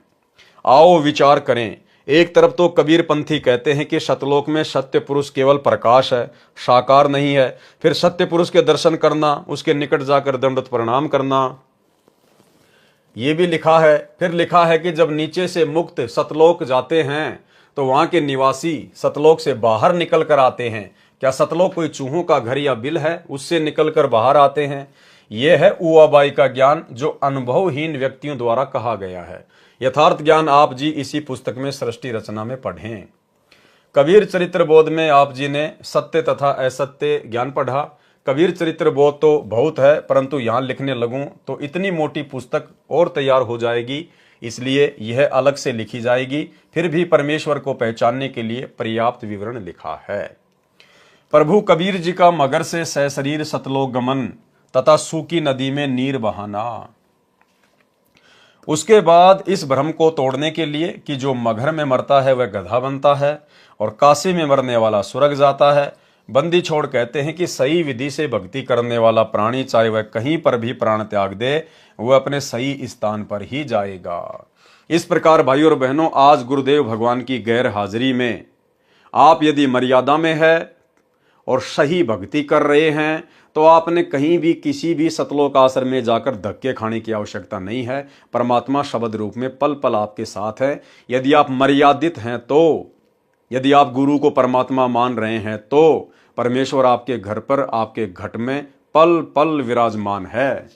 आओ विचार करें। एक तरफ तो कबीर पंथी कहते हैं कि शतलोक में सत्य पुरुष केवल प्रकाश है, साकार नहीं है। फिर सत्य पुरुष के दर्शन करना, उसके निकट जाकर दंडवत प्रणाम करना, ये भी लिखा है। फिर लिखा है कि जब नीचे से मुक्त सतलोक जाते हैं तो वहां के निवासी सतलोक से बाहर निकल कर आते हैं। क्या सतलोक कोई चूहों का घर या बिल है, उससे निकल कर बाहर आते हैं? यह है ऊआबाई का ज्ञान जो अनुभवहीन व्यक्तियों द्वारा कहा गया है। यथार्थ ज्ञान आप जी इसी पुस्तक में सृष्टि रचना में पढ़ें। कबीर चरित्र बोध में आप जी ने सत्य तथा असत्य ज्ञान पढ़ा। कबीर चरित्र बोध तो बहुत है, परंतु यहाँ लिखने लगूं तो इतनी मोटी पुस्तक और तैयार हो जाएगी, इसलिए यह अलग से लिखी जाएगी। फिर भी परमेश्वर को पहचानने के लिए पर्याप्त विवरण लिखा है। प्रभु कबीर जी का मगर से सशरीर सतलोक गमन तथा सूखी नदी में नीर बहाना। उसके बाद इस भ्रम को तोड़ने के लिए कि जो मगर में मरता है वह गधा बनता है और काशी में मरने वाला स्वर्ग जाता है, बंदी छोड़ कहते हैं कि सही विधि से भक्ति करने वाला प्राणी चाहे वह कहीं पर भी प्राण त्याग दे, वह अपने सही स्थान पर ही जाएगा। इस प्रकार भाइयों और बहनों, आज गुरुदेव भगवान की गैर हाजिरी में आप यदि मर्यादा में है और सही भक्ति कर रहे हैं तो आपने कहीं भी किसी भी सतलोक आश्रम में जाकर धक्के खाने की आवश्यकता नहीं है। परमात्मा शब्द रूप में पल पल आपके साथ है। यदि आप मर्यादित हैं तो, यदि आप गुरु को परमात्मा मान रहे हैं तो परमेश्वर आपके घर पर, आपके घट में पल पल विराजमान है।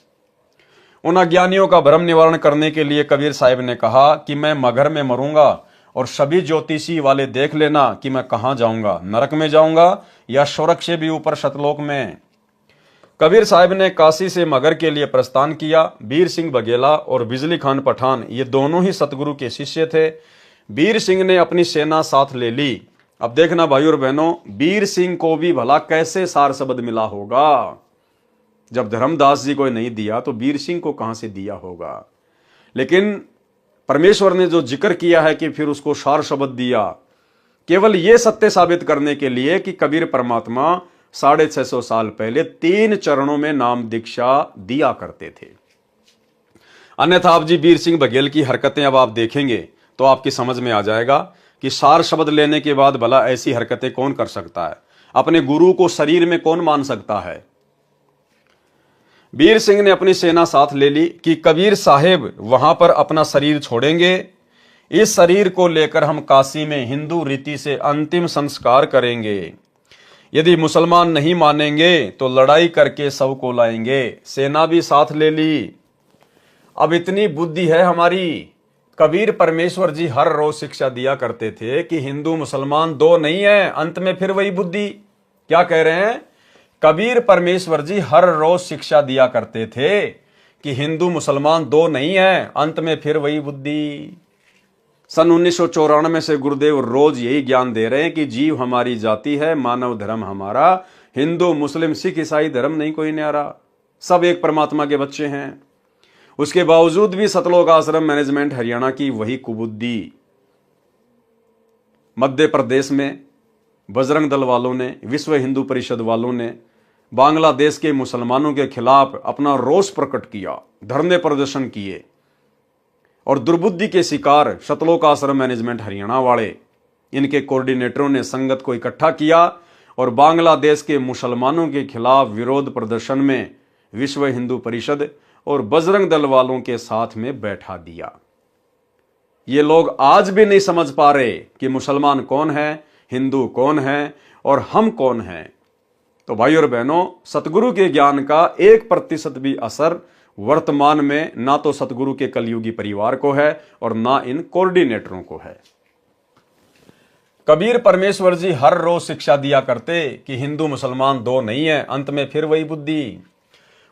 उन अज्ञानियों का भ्रम निवारण करने के लिए कबीर साहिब ने कहा कि मैं मगर में मरूंगा और सभी ज्योतिषी वाले देख लेना कि मैं कहां जाऊंगा, नरक में जाऊंगा या स्वर्ग से भी ऊपर शतलोक में। कबीर साहिब ने काशी से मगर के लिए प्रस्थान किया। बीर सिंह बघेला और बिजली खान पठान ये दोनों ही सतगुरु के शिष्य थे। बीर सिंह ने अपनी सेना साथ ले ली। अब देखना भाइयों और बहनों, बीर सिंह को भी भला कैसे सार शब्द मिला होगा। जब धर्मदास जी को नहीं दिया तो बीर सिंह को कहां से दिया होगा। लेकिन परमेश्वर ने जो जिक्र किया है कि फिर उसको सार शब्द दिया, केवल यह सत्य साबित करने के लिए कि कबीर परमात्मा 650 साल पहले 3 चरणों में नाम दीक्षा दिया करते थे। अन्यथा आप जी बीर सिंह बघेल की हरकतें अब आप देखेंगे तो आपकी समझ में आ जाएगा कि सार शब्द लेने के बाद भला ऐसी हरकतें कौन कर सकता है। अपने गुरु को शरीर में कौन मान सकता है। बीर सिंह ने अपनी सेना साथ ले ली कि कबीर साहेब वहां पर अपना शरीर छोड़ेंगे। इस शरीर को लेकर हम काशी में हिंदू रीति से अंतिम संस्कार करेंगे। यदि मुसलमान नहीं मानेंगे तो लड़ाई करके शव को लाएंगे। सेना भी साथ ले ली। अब इतनी बुद्धि है हमारी। कबीर परमेश्वर जी हर रोज शिक्षा दिया करते थे कि हिंदू मुसलमान दो नहीं है। अंत में फिर वही बुद्धि क्या कह रहे हैं। कबीर परमेश्वर जी हर रोज शिक्षा दिया करते थे कि हिंदू मुसलमान दो नहीं है, अंत में फिर वही बुद्धि। सन 1994 से गुरुदेव रोज यही ज्ञान दे रहे हैं कि जीव हमारी जाति है, मानव धर्म हमारा, हिंदू मुस्लिम सिख ईसाई धर्म नहीं कोई न्यारा, सब एक परमात्मा के बच्चे हैं। उसके बावजूद भी सतलोक आश्रम मैनेजमेंट हरियाणा की वही कुबुद्धि। मध्य प्रदेश में बजरंग दल वालों ने, विश्व हिंदू परिषद वालों ने बांग्लादेश के मुसलमानों के खिलाफ अपना रोष प्रकट किया, धरने प्रदर्शन किए, और दुर्बुद्धि के शिकार सतलोक आश्रम मैनेजमेंट हरियाणा वाले, इनके कोऑर्डिनेटरों ने संगत को इकट्ठा किया और बांग्लादेश के मुसलमानों के खिलाफ विरोध प्रदर्शन में विश्व हिंदू परिषद और बजरंग दल वालों के साथ में बैठा दिया। ये लोग आज भी नहीं समझ पा रहे कि मुसलमान कौन है, हिंदू कौन है और हम कौन हैं। तो भाई और बहनों, सतगुरु के ज्ञान का 1% भी असर वर्तमान में ना तो सतगुरु के कलयुगी परिवार को है और ना इन कोऑर्डिनेटरों को है। कबीर परमेश्वर जी हर रोज शिक्षा दिया करते कि हिंदू मुसलमान दो नहीं है, अंत में फिर वही बुद्धि।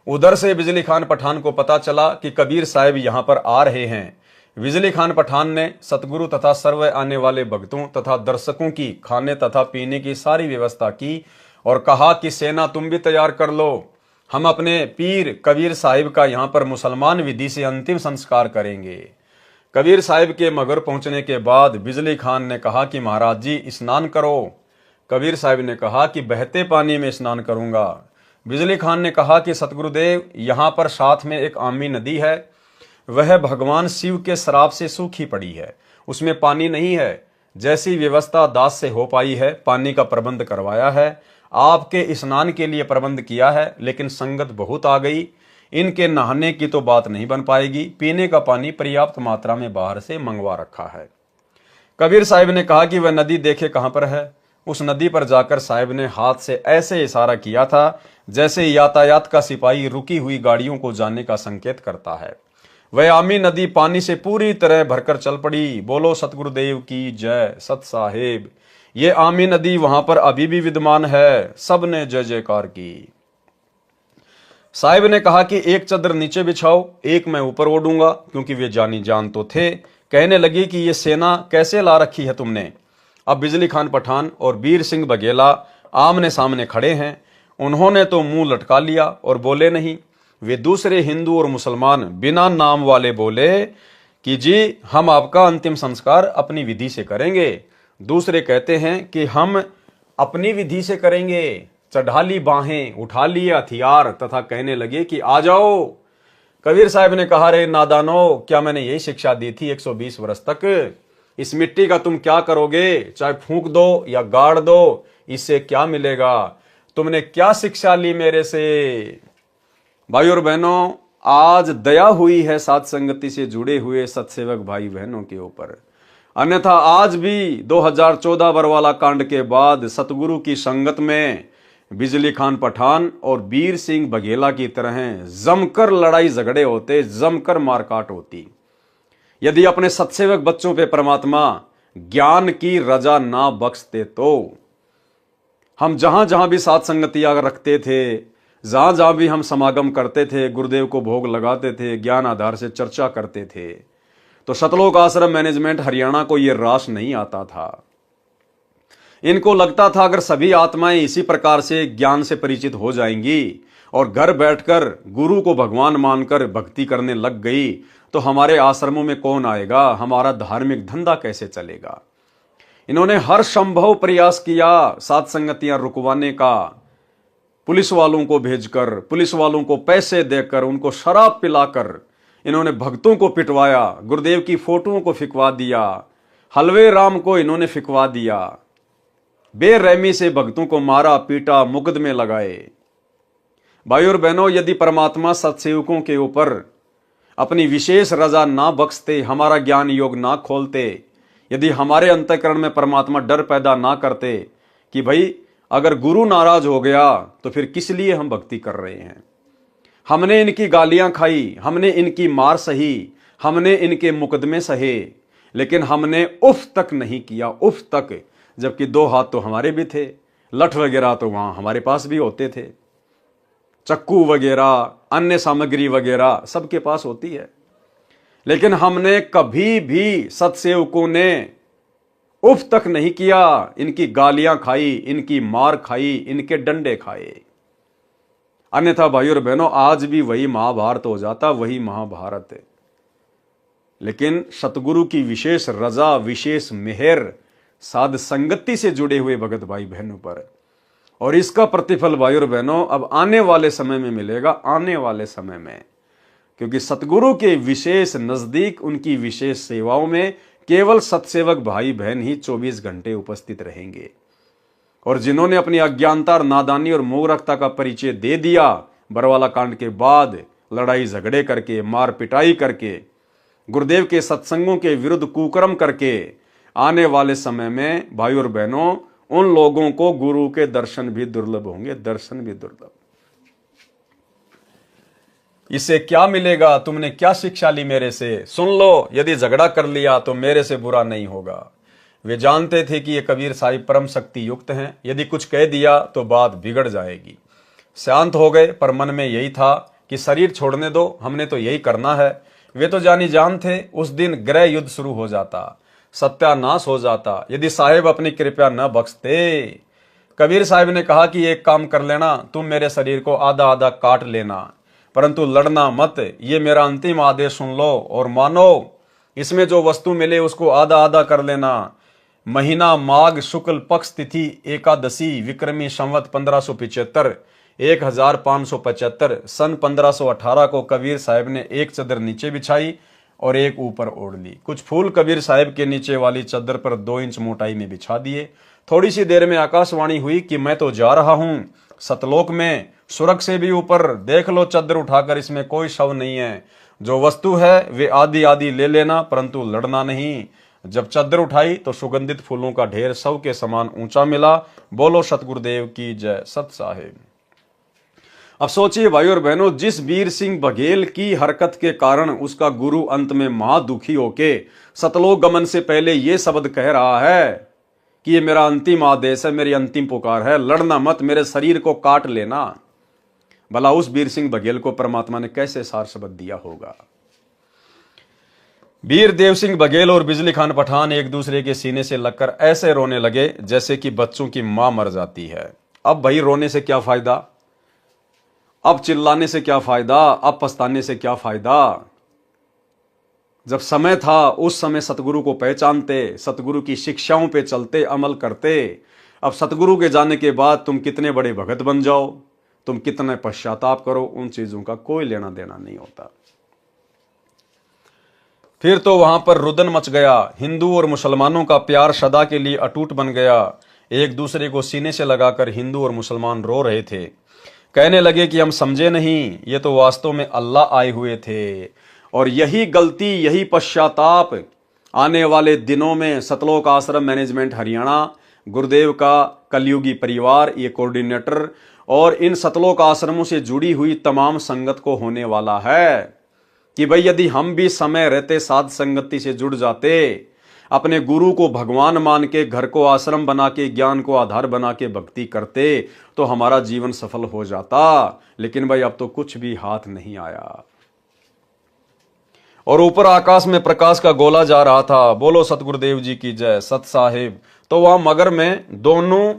उधर से बिजली खान पठान को पता चला कि कबीर साहब यहां पर आ रहे हैं। बिजली खान पठान ने सतगुरु तथा सर्व आने वाले भक्तों तथा दर्शकों की खाने तथा पीने की सारी व्यवस्था की और कहा कि सेना तुम भी तैयार कर लो, हम अपने पीर कबीर साहिब का यहाँ पर मुसलमान विधि से अंतिम संस्कार करेंगे। कबीर साहिब के मगर पहुंचने के बाद बिजली खान ने कहा कि महाराज जी स्नान करो। कबीर साहिब ने कहा कि बहते पानी में स्नान करूंगा। बिजली खान ने कहा कि सतगुरुदेव, यहाँ पर साथ में एक आमी नदी है, वह भगवान शिव के श्राप से सूखी पड़ी है, उसमें पानी नहीं है। जैसी व्यवस्था दास से हो पाई है, पानी का प्रबंध करवाया है, आपके स्नान के लिए प्रबंध किया है, लेकिन संगत बहुत आ गई, इनके नहाने की तो बात नहीं बन पाएगी। पीने का पानी पर्याप्त मात्रा में बाहर से मंगवा रखा है। कबीर साहिब ने कहा कि वह नदी देखे कहां पर है। उस नदी पर जाकर साहिब ने हाथ से ऐसे इशारा किया था जैसे यातायात का सिपाही रुकी हुई गाड़ियों को जाने का संकेत करता है। वह आमी नदी पानी से पूरी तरह भरकर चल पड़ी। बोलो सतगुरुदेव की जय। सत साहेब, ये आमी नदी वहां पर अभी भी विद्यमान है। सबने जय जयकार की। साहिब ने कहा कि एक चादर नीचे बिछाओ, एक मैं ऊपर ओढ़ूंगा, क्योंकि वे जानी जान तो थे। कहने लगी कि ये सेना कैसे ला रखी है तुमने। अब बिजली खान पठान और वीर सिंह बघेला आमने सामने खड़े हैं। उन्होंने तो मुंह लटका लिया और बोले नहीं। वे दूसरे हिंदू और मुसलमान बिना नाम वाले बोले कि जी हम आपका अंतिम संस्कार अपनी विधि से करेंगे। दूसरे कहते हैं कि हम अपनी विधि से करेंगे। चढ़ा ली बाहें, उठा लिए हथियार तथा कहने लगे कि आ जाओ। कबीर साहब ने कहा, रे नादानो, क्या मैंने यही शिक्षा दी थी 120 वर्ष तक? इस मिट्टी का तुम क्या करोगे? चाहे फूंक दो या गाड़ दो, इससे क्या मिलेगा? तुमने क्या शिक्षा ली मेरे से? भाई और बहनों, आज दया हुई है साध संगति से जुड़े हुए सत्सेवक भाई बहनों के ऊपर। अन्यथा आज भी 2014 बरवाला कांड के बाद सतगुरु की संगत में बिजली खान पठान और वीर सिंह बघेला की तरह जमकर लड़ाई झगड़े होते, जमकर मारकाट होती। यदि अपने सत्सेवक बच्चों पे परमात्मा ज्ञान की रजा ना बख्शते तो हम जहां जहां भी साथ संगतियां रखते थे, जहां जहां भी हम समागम करते थे, गुरुदेव को भोग लगाते थे, ज्ञान आधार से चर्चा करते थे, तो सतलोक आश्रम मैनेजमेंट हरियाणा को यह रास नहीं आता था। इनको लगता था अगर सभी आत्माएं इसी प्रकार से ज्ञान से परिचित हो जाएंगी और घर बैठकर गुरु को भगवान मानकर भक्ति करने लग गई तो हमारे आश्रमों में कौन आएगा, हमारा धार्मिक धंधा कैसे चलेगा। इन्होंने हर संभव प्रयास किया साथ संगतियां रुकवाने का, पुलिस वालों को भेजकर, पुलिस वालों को पैसे देकर, उनको शराब पिलाकर इन्होंने भक्तों को पिटवाया, गुरुदेव की फोटोओं को फिकवा दिया, हलवे राम को इन्होंने फिकवा दिया, बेरहमी से भक्तों को मारा पीटा, मुकदमे लगाए। भाई और बहनों, यदि परमात्मा सत्सेवकों के ऊपर अपनी विशेष रजा ना बख्शते, हमारा ज्ञान योग ना खोलते, यदि हमारे अंतःकरण में परमात्मा डर पैदा ना करते कि भाई अगर गुरु नाराज हो गया तो फिर किस लिए हम भक्ति कर रहे हैं। हमने इनकी गालियां खाई, हमने इनकी मार सही, हमने इनके मुकदमे सहे, लेकिन हमने उफ तक नहीं किया, उफ तक। जबकि 2 हाथ तो हमारे भी थे, लठ वगैरह तो वहां हमारे पास भी होते थे। चक्कू वगैरह, अन्य सामग्री वगैरह सबके पास होती है। लेकिन हमने कभी भी सत्सेवकों ने उफ तक नहीं किया। इनकी गालियां खाई, इनकी मार खाई, इनके डंडे खाए। अन्यथा भाइयों और बहनों, आज भी वही महाभारत हो जाता, वही महाभारत है। लेकिन सतगुरु की विशेष रजा, विशेष मेहर साध संगति से जुड़े हुए भगत भाई बहनों पर, और इसका प्रतिफल भाइयों और बहनों अब आने वाले समय में मिलेगा, आने वाले समय में। क्योंकि सतगुरु के विशेष नजदीक, उनकी विशेष सेवाओं में केवल सत्सेवक भाई बहन ही 24 घंटे उपस्थित रहेंगे। और जिन्होंने अपनी अज्ञानता, नादानी और मूर्खता का परिचय दे दिया बरवाला कांड के बाद, लड़ाई झगड़े करके, मार पिटाई करके, गुरुदेव के सत्संगों के विरुद्ध कुकर्म करके, आने वाले समय में भाई और बहनों उन लोगों को गुरु के दर्शन भी दुर्लभ होंगे, दर्शन भी दुर्लभ। इससे क्या मिलेगा? तुमने क्या शिक्षा ली मेरे से? सुन लो, यदि झगड़ा कर लिया तो मेरे से बुरा नहीं होगा। वे जानते थे कि ये कबीर साहिब परम शक्ति युक्त हैं, यदि कुछ कह दिया तो बात बिगड़ जाएगी। शांत हो गए, पर मन में यही था कि शरीर छोड़ने दो, हमने तो यही करना है। वे तो जानी जान थे, उस दिन गृह युद्ध शुरू हो जाता, सत्यानाश हो जाता, यदि साहिब अपनी कृपया न बख्शते। कबीर साहिब ने कहा कि एक काम कर लेना, तुम मेरे शरीर को आधा आधा काट लेना, परंतु लड़ना मत। ये मेरा अंतिम आदेश सुन लो और मानो। इसमें जो वस्तु मिले उसको आधा आधा कर लेना। महीना माघ शुक्ल पक्ष तिथि एकादशी, विक्रमी संवत 1575, 1575 सन 1518 को कबीर साहिब ने एक चदर नीचे बिछाई और एक ऊपर ओढ़ ली। कुछ फूल कबीर साहिब के नीचे वाली चद्दर पर 2 इंच मोटाई में बिछा दिए। थोड़ी सी देर में आकाशवाणी हुई कि मैं तो जा रहा हूं सतलोक में, स्वर्ग से भी ऊपर। देख लो चद्दर उठाकर, इसमें कोई शव नहीं है। जो वस्तु है वे आधी आधी ले लेना, परंतु लड़ना नहीं। जब चद्दर उठाई तो सुगंधित फूलों का ढेर शव के समान ऊंचा मिला। बोलो सतगुरुदेव की जय, सत साहिब। अब सोचिए भाई और बहनों, जिस वीर सिंह बघेल की हरकत के कारण उसका गुरु अंत में महादुखी होके सतलोक गमन से पहले ये शब्द कह रहा है कि ये मेरा अंतिम आदेश है, मेरी अंतिम पुकार है, लड़ना मत, मेरे शरीर को काट लेना। भला उस वीर सिंह बघेल को परमात्मा ने कैसे सार शब्द दिया होगा? वीर देव सिंह बघेल और बिजली खान पठान एक दूसरे के सीने से लगकर ऐसे रोने लगे जैसे कि बच्चों की मां मर जाती है। अब भाई रोने से क्या फायदा? अब चिल्लाने से क्या फायदा? अब पछताने से क्या फायदा? जब समय था उस समय सतगुरु को पहचानते, सतगुरु की शिक्षाओं पे चलते, अमल करते। अब सतगुरु के जाने के बाद तुम कितने बड़े भगत बन जाओ, तुम कितने पश्चाताप करो, उन चीजों का कोई लेना देना नहीं होता। फिर तो वहां पर रुदन मच गया। हिंदू और मुसलमानों का प्यार सदा के लिए अटूट बन गया। एक दूसरे को सीने से लगाकर हिंदू और मुसलमान रो रहे थे। कहने लगे कि हम समझे नहीं, ये तो वास्तव में अल्लाह आए हुए थे। और यही गलती, यही पश्चाताप आने वाले दिनों में सतलोक आश्रम मैनेजमेंट हरियाणा, गुरुदेव का कलयुगी परिवार, ये कोऑर्डिनेटर और इन सतलोक आश्रमों से जुड़ी हुई तमाम संगत को होने वाला है कि भाई यदि हम भी समय रहते साध संगति से जुड़ जाते, अपने गुरु को भगवान मान के, घर को आश्रम बना के, ज्ञान को आधार बना के भक्ति करते तो हमारा जीवन सफल हो जाता। लेकिन भाई अब तो कुछ भी हाथ नहीं आया। और ऊपर आकाश में प्रकाश का गोला जा रहा था। बोलो सतगुरुदेव जी की जय, सत साहिब। तो वहां मगर में दोनों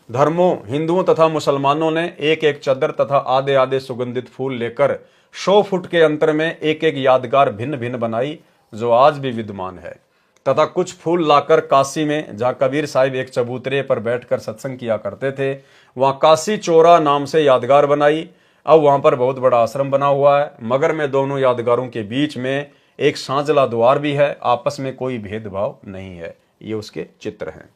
धर्मों, हिंदुओं तथा मुसलमानों ने एक एक चद्दर तथा आधे आधे सुगंधित फूल लेकर 100 फुट के अंतर में एक एक यादगार भिन्न भिन्न बनाई, जो आज भी विद्यमान है। तथा कुछ फूल लाकर काशी में, जहां कबीर साहिब एक चबूतरे पर बैठकर सत्संग किया करते थे, वहां काशी चोरा नाम से यादगार बनाई। अब वहां पर बहुत बड़ा आश्रम बना हुआ है। मगर में दोनों यादगारों के बीच में एक सांझला द्वार भी है। आपस में कोई भेदभाव नहीं है। ये उसके चित्र हैं।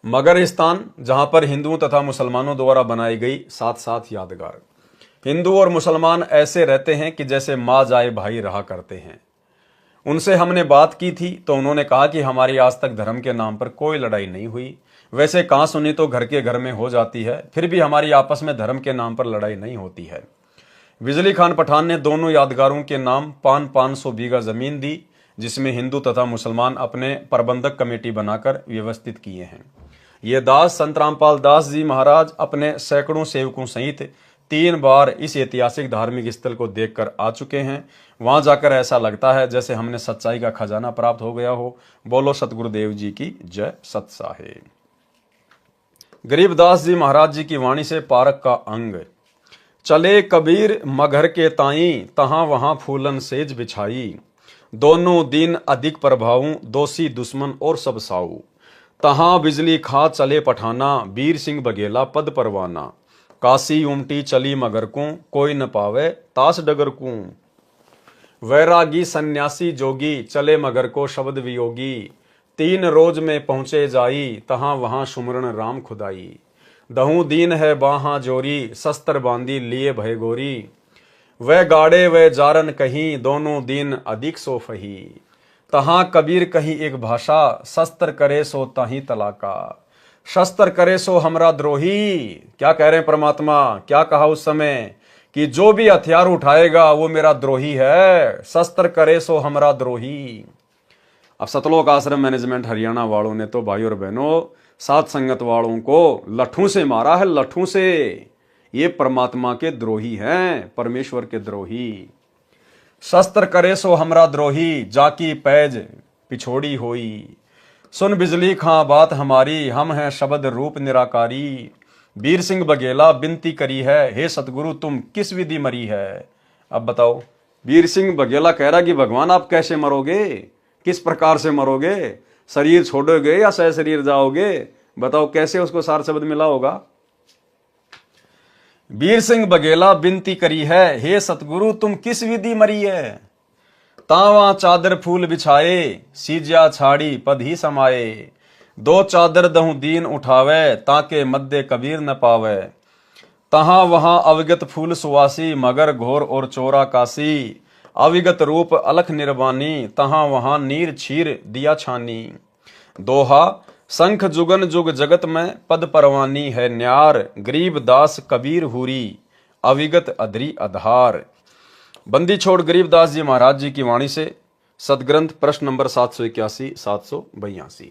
मगर स्थान, जहां पर हिंदुओं तथा मुसलमानों द्वारा बनाई गई 7-7 यादगार। हिंदू और मुसलमान ऐसे रहते हैं कि जैसे माँ जाए भाई रहा करते हैं। उनसे हमने बात की थी तो उन्होंने कहा कि हमारी आज तक धर्म के नाम पर कोई लड़ाई नहीं हुई। वैसे कहां सुनी तो घर के घर में हो जाती है, फिर भी हमारी आपस में धर्म के नाम पर लड़ाई नहीं होती है। बिजली खान पठान ने दोनों यादगारों के नाम 500 बीघा जमीन दी, जिसमें हिंदू तथा मुसलमान अपने प्रबंधक कमेटी बनाकर व्यवस्थित किए हैं। ये दास संत रामपाल दास जी महाराज अपने सैकड़ों सेवकों सहित 3 बार इस ऐतिहासिक धार्मिक स्थल को देखकर आ चुके हैं। वहां जाकर ऐसा लगता है जैसे हमने सच्चाई का खजाना प्राप्त हो गया हो। बोलो सतगुरुदेव जी की जय। सत साहेब। गरीबदास जी महाराज जी की वाणी से पारक का अंग। चले कबीर मगर के ताई, तहां वहां फूलन सेज बिछाई। दोनों दिन अधिक प्रभाऊ, दोषी दुश्मन और सब साऊ। तहां बिजली खा चले पठाना, वीर सिंह बघेला पद परवाना। काशी उमटी चली मगर को, कोई न पावे तास डगर को। वैरागी सन्यासी जोगी, चले मगर को शब्द वियोगी। 3 रोज में पहुंचे जाई, तहां वहां सुमरण राम खुदाई। दहू दीन है बाहा जोरी, शस्त्र बांधी लिए भय गोरी। वह गाड़े वह जारन कहीं, दोनों दिन अधिक सो फही। तहां कबीर कहीं एक भाषा, शस्त्र करे सो ताही तलाका। शस्त्र करे सो हमरा द्रोही। क्या कह रहे हैं परमात्मा? क्या कहा उस समय कि जो भी हथियार उठाएगा वो मेरा द्रोही है। शस्त्र करे सो हमरा द्रोही। अब सतलोक आश्रम मैनेजमेंट हरियाणा वालों ने तो भाई और बहनों साथ संगत वालों को लठों से मारा है, लठों से। ये परमात्मा के द्रोही हैं, परमेश्वर के द्रोही। शस्त्र करे सो हमरा द्रोही, जाकी पैज पिछोड़ी होई। सुन बिजली खां बात हमारी, हम हैं शब्द रूप निराकारी। वीर सिंह बघेला विनती करी है, हे सतगुरु तुम किस विधि मरी है। अब बताओ, वीर सिंह बघेला कह रहा कि भगवान आप कैसे मरोगे, किस प्रकार से मरोगे, शरीर छोड़ोगे या सह शरीर जाओगे? बताओ कैसे उसको सार शब्द मिला होगा। वीर सिंह बघेला विनती करी है, हे सतगुरु तुम किस विधि मरी है। तावा चादर फूल बिछाए, सीजिया छाड़ी पद ही समाये। 2 चादर दहु दीन उठावे, ताके मध्य कबीर न पावे। तहां वहां अविगत फूल सुवासी, मगर घोर और चोरा काशी। अविगत रूप अलख निर्वाणी, तहां वहां नीर छीर दिया छानी। दोहा शंख जुगन जुग जगत में, पद परवानी है न्यार। गरीब दास कबीर हुरी, अविगत अधरी आधार। बंदी छोड़ गरीबदास जी महाराज जी की वाणी से सदग्रंथ प्रश्न नंबर 781 782।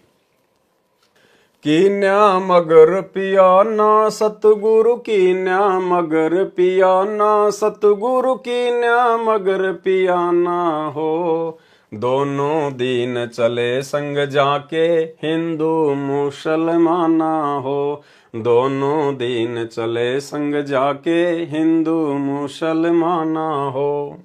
कीन्या मगर पियाना सतगुरु, कीन्या मगर पियाना सतगुरु, कीन्या मगर पियाना हो। दोनों दीन चले संग जाके, हिंदू मुसलमाना हो। दोनों दीन चले संग जाके, हिंदू मुसलमाना हो।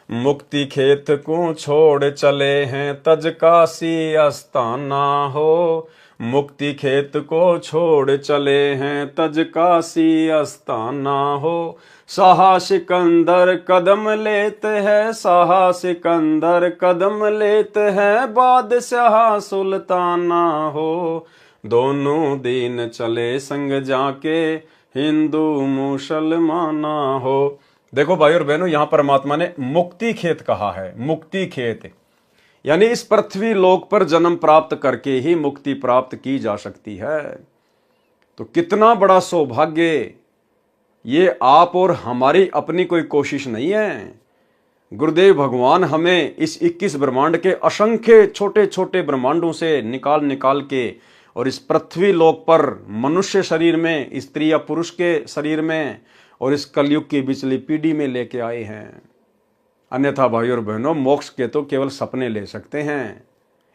मुक्ति खेत को छोड़ चले हैं, तज काशी अस्ताना हो। मुक्ति खेत को छोड़ चले हैं, तज काशी अस्ताना हो। शाह सिकंदर कदम लेते हैं, शाह सिकंदर कदम लेते हैं, बादशाह सुल्ताना हो। दोनों दिन चले संग जाके, हिंदू मुसलमाना हो। देखो भाई और बहनों, यहां परमात्मा ने मुक्ति खेत कहा है। मुक्ति खेत यानी इस पृथ्वी लोक पर जन्म प्राप्त करके ही मुक्ति प्राप्त की जा सकती है। तो कितना बड़ा सौभाग्य! ये आप और हमारी अपनी कोई कोशिश नहीं है। गुरुदेव भगवान हमें इस 21 ब्रह्मांड के असंख्य छोटे छोटे ब्रह्मांडों से निकाल निकाल के और इस पृथ्वी लोक पर मनुष्य शरीर में, स्त्री या पुरुष के शरीर में और इस कलयुग की बिचली पीढ़ी में लेके आए हैं। अन्यथा भाई और बहनों, मोक्ष के तो केवल सपने ले सकते हैं।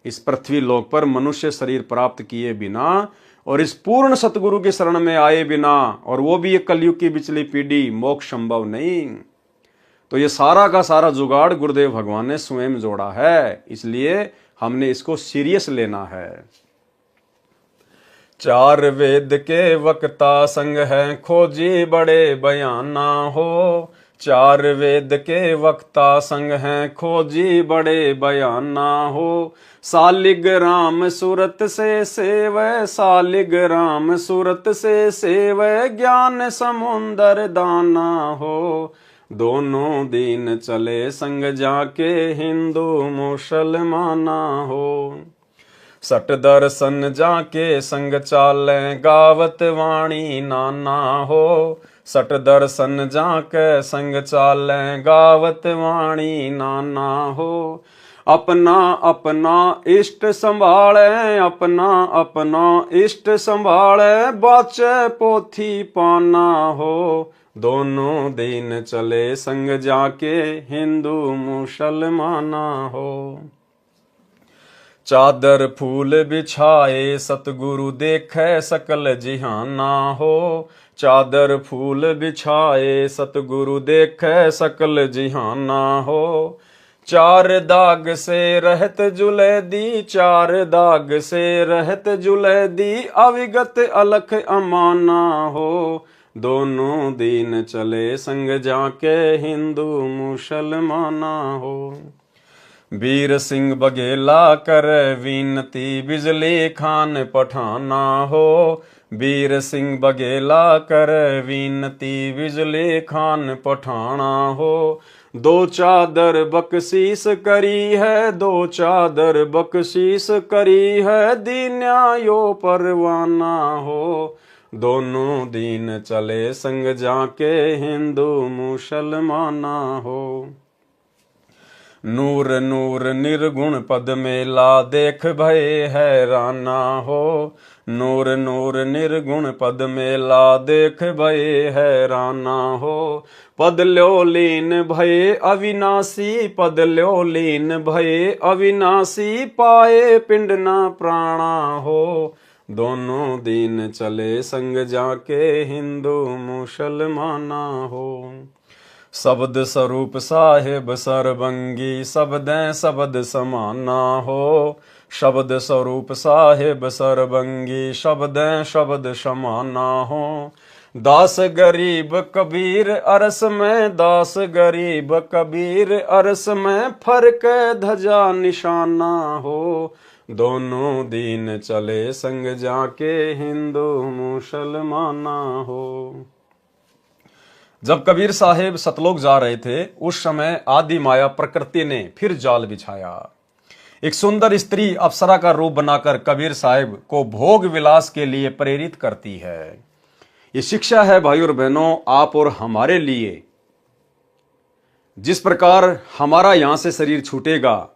इस पृथ्वी लोक पर मनुष्य शरीर प्राप्त किए बिना और इस पूर्ण सतगुरु के शरण में आए बिना, और वो भी एक कलयुग की बिचली पीढ़ी, मोक्ष संभव नहीं। तो ये सारा का सारा जुगाड़ गुरुदेव भगवान ने स्वयं जोड़ा है, इसलिए हमने इसको सीरियस लेना है। 4 वेद के वक्ता संग हैं, खोजी बड़े बयाना हो। 4 वेद के वक्ता संग हैं, खोजी बड़े बयाना हो। सालिग्राम सूरत से सेवै, सालिग्राम सूरत से सेवै, ज्ञान समुंदर दाना हो। दोनों दिन चले संग जाके, हिंदू मुसलमाना हो। सट दर्शन जाके संग चाले, गावत वाणी नाना हो। सट दर्शन जाके संग चाले, गावत वाणी नाना हो। अपना अपना इष्ट संभाले, अपना अपना इष्ट संभाले, बाचे पोथी पाना हो। दोनों दिन चले संग जाके, हिंदू मुसलमाना हो। चादर फूल बिछाए, सतगुरु देखे सकल जिहाना हो। चादर फूल बिछाए, सतगुरु देखे सकल जिहाना हो। चार दाग से रहत जुलैदी, चार दाग से रहत जुलैदी, अविगत अलख अमाना हो। दोनों दिन चले संग जाके, हिंदू मुसलमाना हो। वीर सिंह बघेला कर विनती, बिजली खान पठाना हो। वीर सिंह बघेला कर विनती, बिजली खान पठाना हो। दो चादर बख्शीश करी है, दो चादर बख्शीश करी है, दीन्यायो परवाना हो। दोनों दिन चले संग जाके, हिंदू मुसलमाना हो। नूर नूर निर्गुण पद मेला, देख भय हैराना हो। नूर नूर निर्गुण पद मेला, देख भय हैराना हो। पद ल्यो लीन भय अविनाशी, पद ल्यो लीन भय अविनाशी, पाए पिंड न प्राणा हो। दोनों दिन चले संग जाके, हिंदू मुसलमाना हो। शब्द स्वरूप साहेब सरबंगी, शब्दें शब्द समाना हो। शब्द स्वरूप साहेब सरबंगी, शब्दें शब्द समाना हो। दास गरीब कबीर अरस में, दास गरीब कबीर अरस में, फर्क ध्वजा निशाना हो। दोनों दिन चले संग जाके, हिंदू मुसलमाना हो। जब कबीर साहेब सतलोक जा रहे थे, उस समय आदि माया प्रकृति ने फिर जाल बिछाया। एक सुंदर स्त्री अप्सरा का रूप बनाकर कबीर साहेब को भोग विलास के लिए प्रेरित करती है। ये शिक्षा है भाई और बहनों, आप और हमारे लिए। जिस प्रकार हमारा यहां से शरीर छूटेगा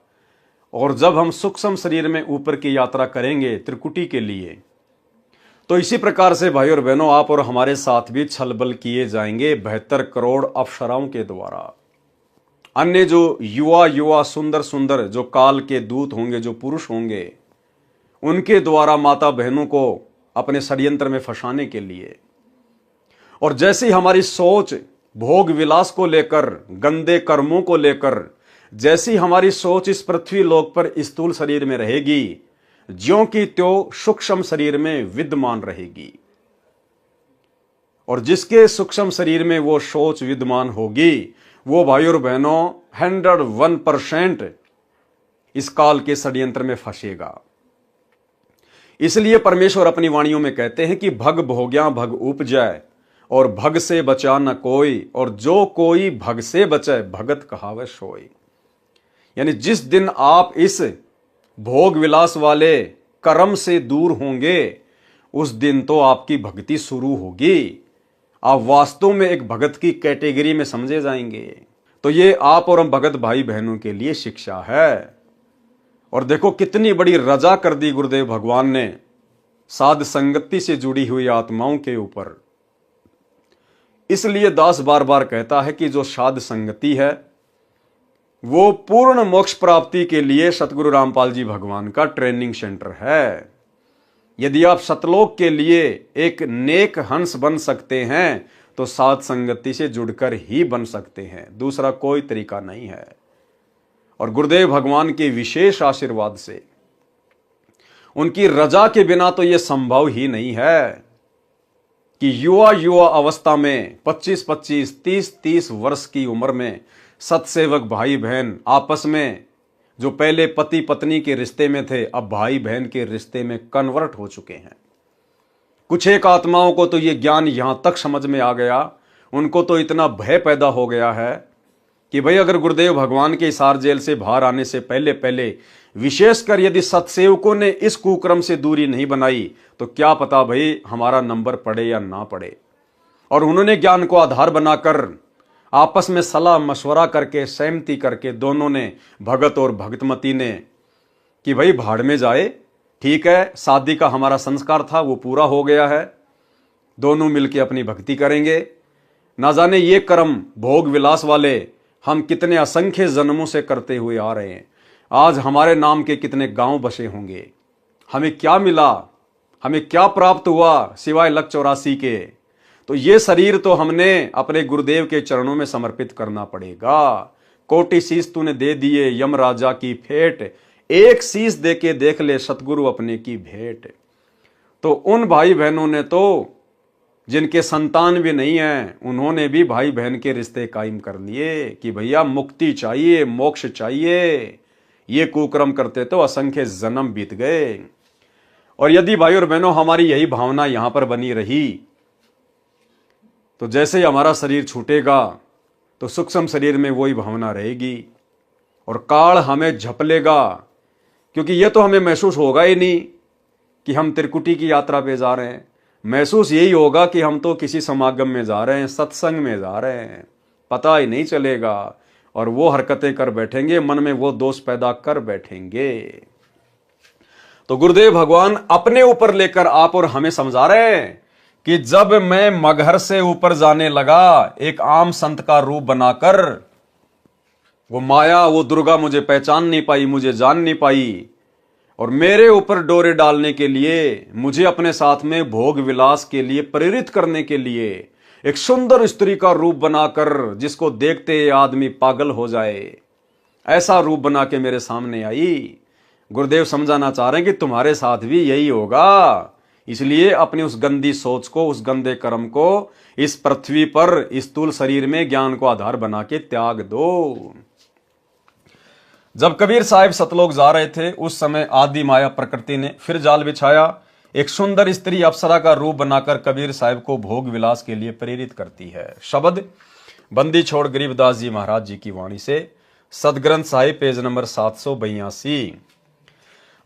और जब हम सूक्ष्म शरीर में ऊपर की यात्रा करेंगे त्रिकुटी के लिए, तो इसी प्रकार से भाई और बहनों आप और हमारे साथ भी छल बल किए जाएंगे 72 करोड़ अप्सराओं के द्वारा। अन्य जो युवा सुंदर सुंदर जो काल के दूत होंगे, जो पुरुष होंगे, उनके द्वारा माता बहनों को अपने षड्यंत्र में फंसाने के लिए। और जैसी हमारी सोच भोग विलास को लेकर, गंदे कर्मों को लेकर, जैसी हमारी सोच इस पृथ्वी लोक पर स्थूल शरीर में रहेगी, ज्यों की त्यों सूक्ष्म शरीर में विद्यमान रहेगी। और जिसके सूक्ष्म शरीर में वो सोच विद्यमान होगी, वो भाई और बहनों 101% इस काल के षड्यंत्र में फंसेगा। इसलिए परमेश्वर अपनी वाणियों में कहते हैं कि भग भोग्या भग उपजय, और भग से बचा न कोई, और जो कोई भग से बचे भगत कहावे सोई। यानी जिस दिन आप इस भोग विलास वाले कर्म से दूर होंगे, उस दिन तो आपकी भक्ति शुरू होगी। आप वास्तव में एक भगत की कैटेगरी में समझे जाएंगे। तो ये आप और हम भगत भाई बहनों के लिए शिक्षा है। और देखो कितनी बड़ी रजा कर दी गुरुदेव भगवान ने साध संगति से जुड़ी हुई आत्माओं के ऊपर। इसलिए दास बार बार कहता है कि जो साध संगति है वो पूर्ण मोक्ष प्राप्ति के लिए सतगुरु रामपाल जी भगवान का ट्रेनिंग सेंटर है। यदि आप सतलोक के लिए एक नेक हंस बन सकते हैं तो साध संगति से जुड़कर ही बन सकते हैं, दूसरा कोई तरीका नहीं है। और गुरुदेव भगवान के विशेष आशीर्वाद से, उनकी रजा के बिना तो यह संभव ही नहीं है कि युवा अवस्था में 25-25, 30-30 वर्ष की उम्र में सतसेवक भाई बहन आपस में जो पहले पति पत्नी के रिश्ते में थे, अब भाई बहन के रिश्ते में कन्वर्ट हो चुके हैं। कुछ एक आत्माओं को तो ये ज्ञान यहां तक समझ में आ गया, उनको तो इतना भय पैदा हो गया है कि भाई अगर गुरुदेव भगवान के हिसार जेल से बाहर आने से पहले पहले विशेषकर यदि सत्सेवकों ने इस कुक्रम से दूरी नहीं बनाई तो क्या पता भाई हमारा नंबर पड़े या ना पड़े। और उन्होंने ज्ञान को आधार बनाकर आपस में सलाह मशवरा करके सहमति करके दोनों ने, भगत और भगतमती ने, कि भाई भाड़ में जाए, ठीक है, शादी का हमारा संस्कार था वो पूरा हो गया है, दोनों मिलके अपनी भक्ति करेंगे। ना जाने ये कर्म भोग विलास वाले हम कितने असंख्य जन्मों से करते हुए आ रहे हैं। आज हमारे नाम के कितने गांव बसे होंगे, हमें क्या मिला, हमें क्या प्राप्त हुआ सिवाय लक 84 के। तो ये शरीर तो हमने अपने गुरुदेव के चरणों में समर्पित करना पड़ेगा। कोटि शीश तूने दे दिए यम राजा की भेंट, एक शीश दे के देख ले सतगुरु अपने की भेंट। तो उन भाई बहनों ने तो, जिनके संतान भी नहीं है, उन्होंने भी भाई बहन के रिश्ते कायम कर लिए कि भैया मुक्ति चाहिए, मोक्ष चाहिए। ये कुकर्म करते तो असंख्य जन्म बीत गए। और यदि भाई और बहनों हमारी यही भावना यहां पर बनी रही तो जैसे ही हमारा शरीर छूटेगा तो सूक्ष्म शरीर में वही भावना रहेगी और काल हमें झप लेगा। क्योंकि ये तो हमें महसूस होगा ही नहीं कि हम त्रिकुटी की यात्रा पे जा रहे हैं, महसूस यही होगा कि हम तो किसी समागम में जा रहे हैं, सत्संग में जा रहे हैं, पता ही नहीं चलेगा। और वो हरकतें कर बैठेंगे, मन में वो दोष पैदा कर बैठेंगे। तो गुरुदेव भगवान अपने ऊपर लेकर आप और हमें समझा रहे हैं कि जब मैं मगहर से ऊपर जाने लगा एक आम संत का रूप बनाकर, वो माया, वो दुर्गा मुझे पहचान नहीं पाई, मुझे जान नहीं पाई, और मेरे ऊपर डोरे डालने के लिए, मुझे अपने साथ में भोग विलास के लिए प्रेरित करने के लिए एक सुंदर स्त्री का रूप बनाकर जिसको देखते आदमी पागल हो जाए, ऐसा रूप बना के मेरे सामने आई। गुरुदेव समझाना चाह रहे हैं कि तुम्हारे साथ भी यही होगा। इसलिए अपनी उस गंदी सोच को, उस गंदे कर्म को इस पृथ्वी पर, इस स्थूल शरीर में ज्ञान को आधार बना के त्याग दो। जब कबीर साहिब सतलोक जा रहे थे उस समय आदि माया प्रकृति ने फिर जाल बिछाया। एक सुंदर स्त्री अप्सरा का रूप बनाकर कबीर साहिब को भोग विलास के लिए प्रेरित करती है। शब्द बंदी छोड़ गरीबदास जी महाराज जी की वाणी से, सदग्रंथ साहिब पेज नंबर 782।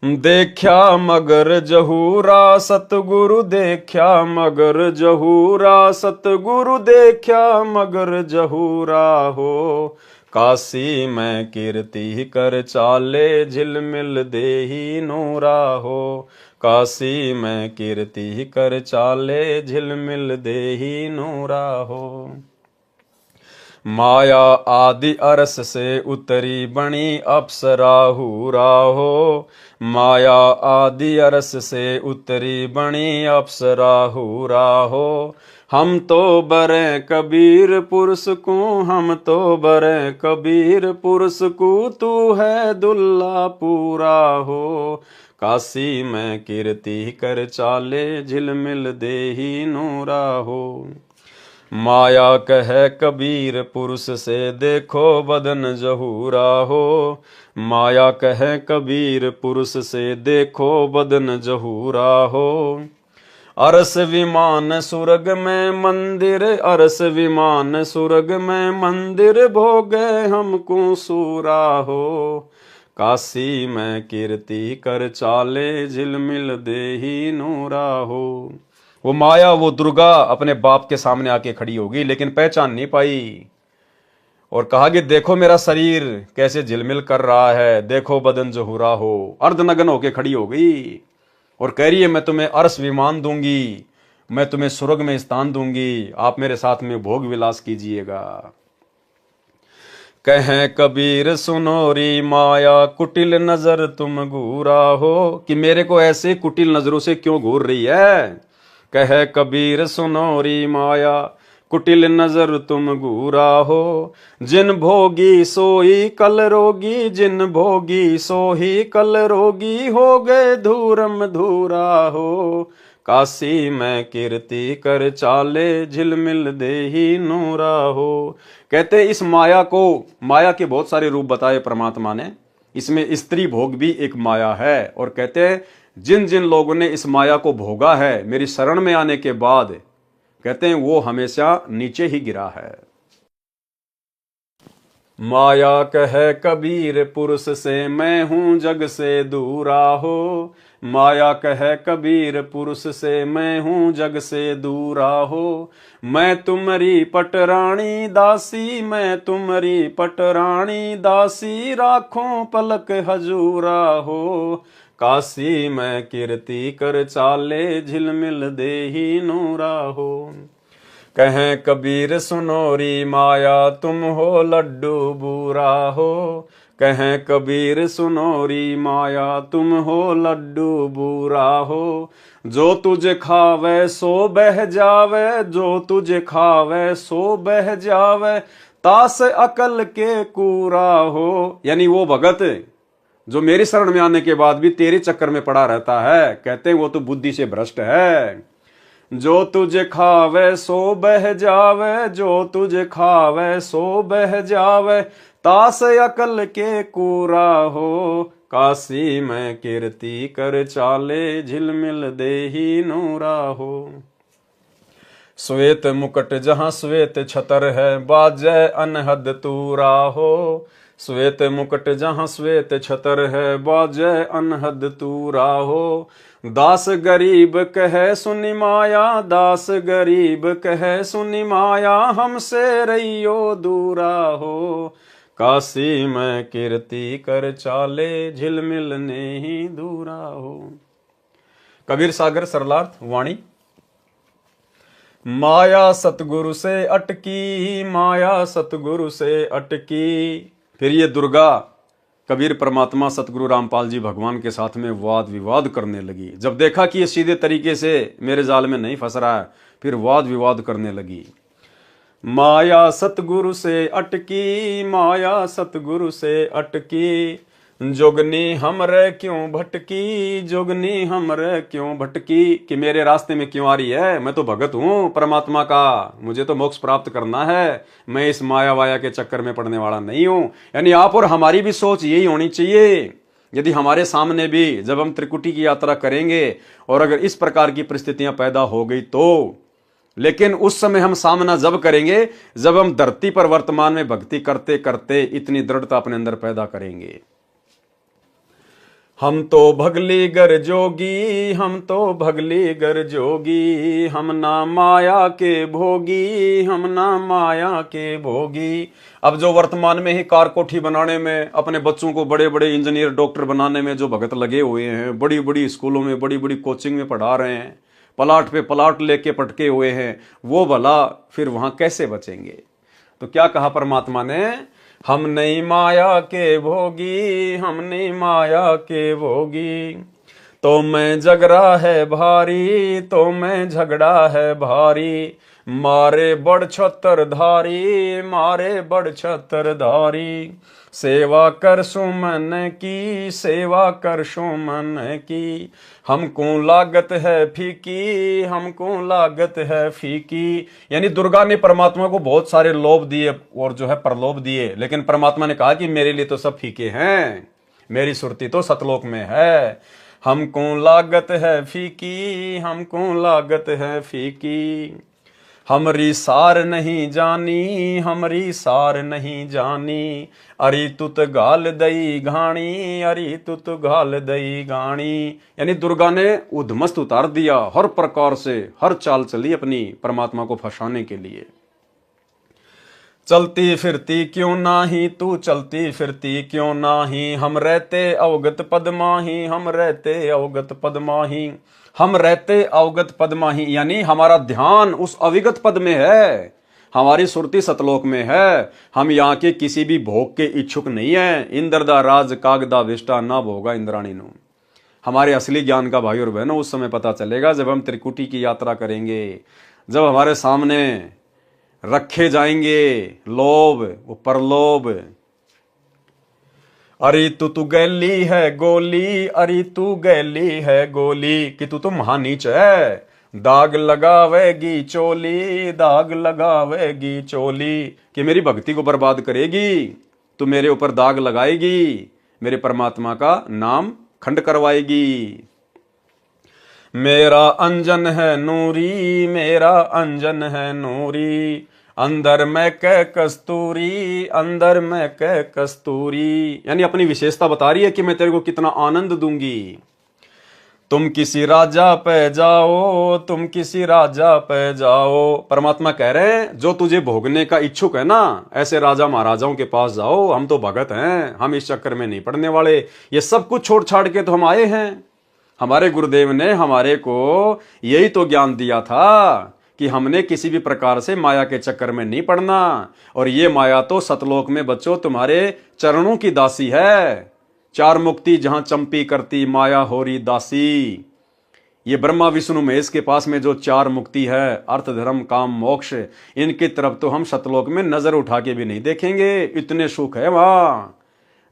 देखा मगर जहूरा सतगुरु देखा मगर जहूरा, सतगुरु देखा मगर जहूरा हो। काशी में कीर्ति कर चाले झिलमिल देही नूरा हो। काशी में कीर्ति कर चाले झिलमिल देही नूरा हो। माया आदि अरस से उतरी बनी अप्सरा हूरा हो। माया आदि अरस से उतरी बनी अप्सरा हूरा हो। हम तो बरे कबीर पुरुष को, हम तो बरे कबीर पुरुष को, तू है दुल्ला पूरा हो। काशी में कीर्ति कर चाले झिलमिल देही नूरा हो। माया कह कबीर पुरुष से देखो बदन जहूरा हो। माया कह कबीर पुरुष से देखो बदन जहूरा हो। अरस विमान सुरग में मंदिर, अरस विमान सुरग में मंदिर, भोगे हमको सूरा हो। काशी में कीर्ति कर चाले झिलमिल देही नूरा हो। वो माया, वो दुर्गा अपने बाप के सामने आके खड़ी होगी लेकिन पहचान नहीं पाई और कहा कि देखो मेरा शरीर कैसे झिलमिल कर रहा है, देखो बदन जहूरा हो। अर्धनग्न होके खड़ी हो गई और कह रही है मैं तुम्हें अरस विमान दूंगी, मैं तुम्हें स्वर्ग में स्थान दूंगी, आप मेरे साथ में भोग विलास कीजिएगा। कहें कबीर सुनोरी माया कुटिल नजर तुम घूरा हो, कि मेरे को ऐसे कुटिल नजरों से क्यों घूर रही है। कह कबीर सुनोरी माया कुटिल नजर तुम घूरा हो। जिन भोगी सोई कल रोगी, जिन भोगी सोही कल रोगी, हो गए धूरम धूरा हो। काशी में कीर्ति कर चाले झिलमिल देही नूरा हो। कहते इस माया को, माया के बहुत सारे रूप बताए परमात्मा ने, इसमें स्त्री भोग भी एक माया है। और कहते हैं जिन जिन लोगों ने इस माया को भोगा है मेरी शरण में आने के बाद, कहते हैं वो हमेशा नीचे ही गिरा है। माया कहे कबीर पुरुष से मैं हूँ जग से दूरा हो। माया कहे कबीर पुरुष से मैं हूँ जग से दूरा हो। मैं तुम्हारी पटरानी दासी, मैं तुम्हारी पटरानी दासी, राखों पलक हजूरा हो। काशी में कीर्ति कर चाले, झिलमिल देही नूरा हो। कहें कबीर सुनोरी माया, तुम हो लड्डू बूरा हो। कहें कबीर सुनोरी माया, तुम हो लड्डू बूरा हो। जो तुझे खावे सो बह जावे, जो तुझे खावे सो बह जावे, तास अकल के कूरा हो। यानी वो भगत जो मेरी शरण में आने के बाद भी तेरे चक्कर में पड़ा रहता है, कहते हैं वो तो बुद्धि से भ्रष्ट है। जो तुझे खावे सो बह जावे, जो तुझे खावे सो बह जावे, तास अकल के कूरा हो। काशी में कीर्ति कर चाले, झिलमिल देही नूरा हो। श्वेत मुकुट जहां श्वेत छतर है, बाजै अनहद तूरा हो। श्वेत मुकुट जहां श्वेत छतर है, बाजै अनहद तूरा हो। दास गरीब कहे सुनि माया, दास गरीब कहे सुनि माया, हमसे रहियो दूरा हो। काशी में कीर्ति कर चाले, झिलमिल नेही दूरा हो। कबीर सागर सरलार्थ वाणी। माया सतगुरु से अटकी, माया सतगुरु से अटकी। फिर ये दुर्गा कबीर परमात्मा सतगुरु रामपाल जी भगवान के साथ में वाद विवाद करने लगी। जब देखा कि ये सीधे तरीके से मेरे जाल में नहीं फंस रहा है, फिर वाद विवाद करने लगी। माया सतगुरु से अटकी, माया सतगुरु से अटकी, जोगनी हमरे क्यों भटकी, जोगनी हमरे क्यों भटकी। कि मेरे रास्ते में क्यों आ रही है, मैं तो भगत हूँ परमात्मा का, मुझे तो मोक्ष प्राप्त करना है, मैं इस माया वाया के चक्कर में पड़ने वाला नहीं हूँ। यानी आप और हमारी भी सोच यही होनी चाहिए। यदि हमारे सामने भी जब हम त्रिकुटी की यात्रा करेंगे और अगर इस प्रकार की परिस्थितियां पैदा हो गई तो, लेकिन उस समय हम सामना जब करेंगे जब हम धरती पर वर्तमान में भक्ति करते करते इतनी दृढ़ता अपने अंदर पैदा करेंगे। हम तो भगली गर जोगी, हम तो भगली गर जोगी, हम ना माया के भोगी, हम ना माया के भोगी। अब जो वर्तमान में ही कार कोठी बनाने में, अपने बच्चों को बड़े बड़े इंजीनियर डॉक्टर बनाने में जो भगत लगे हुए हैं, बड़ी बड़ी स्कूलों में बड़ी बड़ी कोचिंग में पढ़ा रहे हैं, प्लाट पे प्लाट लेके पटके हुए हैं, वो भला फिर वहां कैसे बचेंगे। तो क्या कहा परमात्मा ने, हम नहीं माया के भोगी, हम नहीं माया के भोगी। तो मैं झगड़ा है भारी, तो मैं झगड़ा है भारी, मारे बड़ छतर धारी, मारे बड़ छतर धारी। सेवा कर सुमन की, सेवा कर सुमन की, हमको लागत है फीकी, हमको लागत है फीकी। यानी दुर्गा ने परमात्मा को बहुत सारे लोभ दिए और जो है प्रलोभ दिए, लेकिन परमात्मा ने कहा कि मेरे लिए तो सब फीके हैं, मेरी सुरती तो सतलोक में है। हमको लागत है फीकी, हमको लागत है फीकी। हमरी सार नहीं जानी, हमरी सार नहीं जानी, अरे तुत गाल दई घाणी, अरे तुत गाल दई घाणी। यानी दुर्गा ने उद्मस्त उतार दिया, हर प्रकार से हर चाल चली अपनी परमात्मा को फंसाने के लिए। चलती फिरती क्यों नाही तू, चलती फिरती क्यों नाही, हम रहते अवगत पद माही, हम रहते अवगत पद माही। हम रहते अवगत पद माही, यानी हमारा ध्यान उस अविगत पद में है, हमारी सुरती सतलोक में है। हम यहाँ के किसी भी भोग के इच्छुक नहीं है। इंद्रदा राज कागदा विष्टा ना भोगा इंद्राणी नु। हमारे असली ज्ञान का भाई और बहनों उस समय पता चलेगा जब हम त्रिकुटी की यात्रा करेंगे, जब हमारे सामने रखे जाएंगे लोभ वो परलोभ। अरे तू गैली है गोली, अरे तू गैली है गोली, कि तू तो महानीच है, दाग लगावेगी चोली, दाग लगावेगी चोली। कि मेरी भक्ति को बर्बाद करेगी, तू मेरे ऊपर दाग लगाएगी, मेरे परमात्मा का नाम खंड करवाएगी। मेरा अंजन है नूरी, मेरा अंजन है नूरी, अंदर में कह कस्तूरी, अंदर में कह कस्तूरी, यानी अपनी विशेषता बता रही है कि मैं तेरे को कितना आनंद दूंगी। तुम किसी राजा पे जाओ, तुम किसी राजा पे जाओ, परमात्मा कह रहे हैं जो तुझे भोगने का इच्छुक है ना, ऐसे राजा महाराजाओं के पास जाओ, हम तो भगत हैं, हम इस चक्कर में नहीं पड़ने वाले। ये सब कुछ छोड़ छाड़ के तो हम आए हैं। हमारे गुरुदेव ने हमारे को यही तो ज्ञान दिया था कि हमने किसी भी प्रकार से माया के चक्कर में नहीं पड़ना, और ये माया तो सतलोक में बच्चों तुम्हारे चरणों की दासी है। चार मुक्ति जहां चंपी करती, माया होरी दासी। ये ब्रह्मा विष्णु महेश के पास में जो चार मुक्ति है, अर्थ धर्म काम मोक्ष, इनकी तरफ तो हम सतलोक में नजर उठा के भी नहीं देखेंगे, इतने सुख है वहां।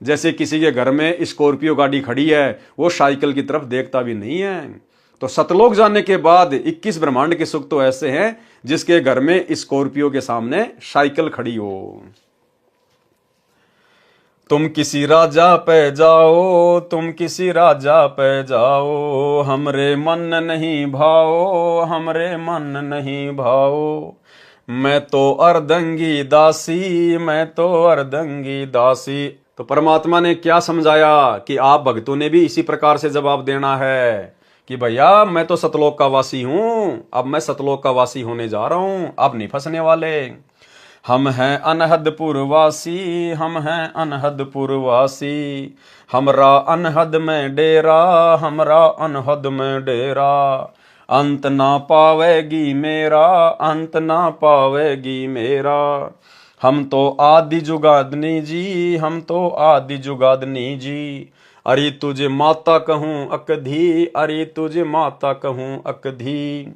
जैसे किसी के घर में स्कॉर्पियो गाड़ी खड़ी है, वो साइकिल की तरफ देखता भी नहीं है। तो सतलोक जाने के बाद 21 ब्रह्मांड के सुख तो ऐसे हैं जिसके घर में स्कॉर्पियो के सामने साइकिल खड़ी हो। तुम किसी राजा पे जाओ, तुम किसी राजा पे जाओ, हमरे मन नहीं भाओ, हमरे मन नहीं भाओ। मैं तो अर्धंगी दासी, मैं तो अर्धंगी दासी। तो परमात्मा ने क्या समझाया कि आप भक्तों ने भी इसी प्रकार से जवाब देना है कि भैया मैं तो सतलोक का वासी हूं, अब मैं सतलोक का वासी होने जा रहा हूं, अब नहीं फंसने वाले। हम हैं अनहदपुर वासी, हम हैं अनहदपुर वासी, हमरा अनहद में डेरा, हमरा अनहद में डेरा। अंत ना पावेगी मेरा, अंत ना पावेगी मेरा। हम तो आदि जुगादनी जी, हम तो आदि जुगादनी जी। अरे तुझे माता कहूँ अकधी, अरे तुझे माता कहूँ अकधी।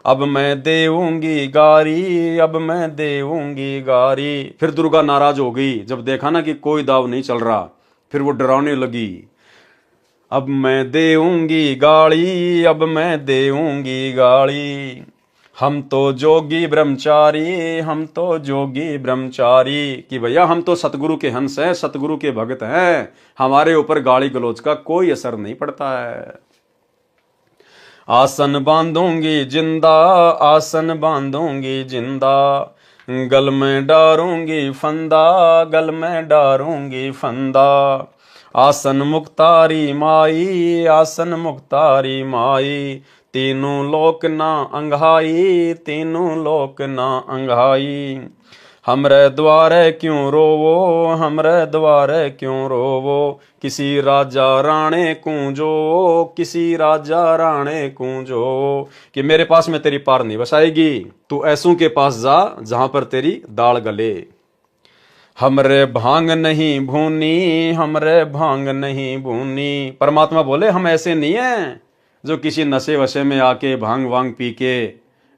अब मैं देऊंगी गारी, अब मैं देऊंगी गारी। फिर दुर्गा नाराज हो गई जब देखा ना कि कोई दाव नहीं चल रहा, फिर वो डराने लगी। अब मैं देऊंगी गाड़ी, अब मैं देऊंगी गाड़ी। हम तो जोगी ब्रह्मचारी, हम तो जोगी ब्रह्मचारी। कि भैया हम तो सतगुरु के हंस हैं, सतगुरु के भक्त हैं, हमारे ऊपर गाली गलौज का कोई असर नहीं पड़ता है। आसन बांधूंगी जिंदा, आसन बांधूंगी जिंदा। गल में डारूंगी फंदा, गल में डारूंगी फंदा। आसन मुक्तारी माई, आसन मुक्तारी माई। तीनों लोक ना अंघाई, तीनों लोक ना अंघाई। हमरे द्वारे क्यों रोवो, हमरे द्वारे क्यों रोवो। किसी राजा राणे कूंजो, किसी राजा राणे कूंजो। कि मेरे पास में तेरी पार नहीं बसाएगी, तू ऐसों के पास जा जहां पर तेरी दाल गले। हमरे भांग नहीं भूनी, हमरे भांग नहीं भूनी। परमात्मा बोले हम ऐसे नहीं हैं जो किसी नशे वशे में आके भांग वांग पी के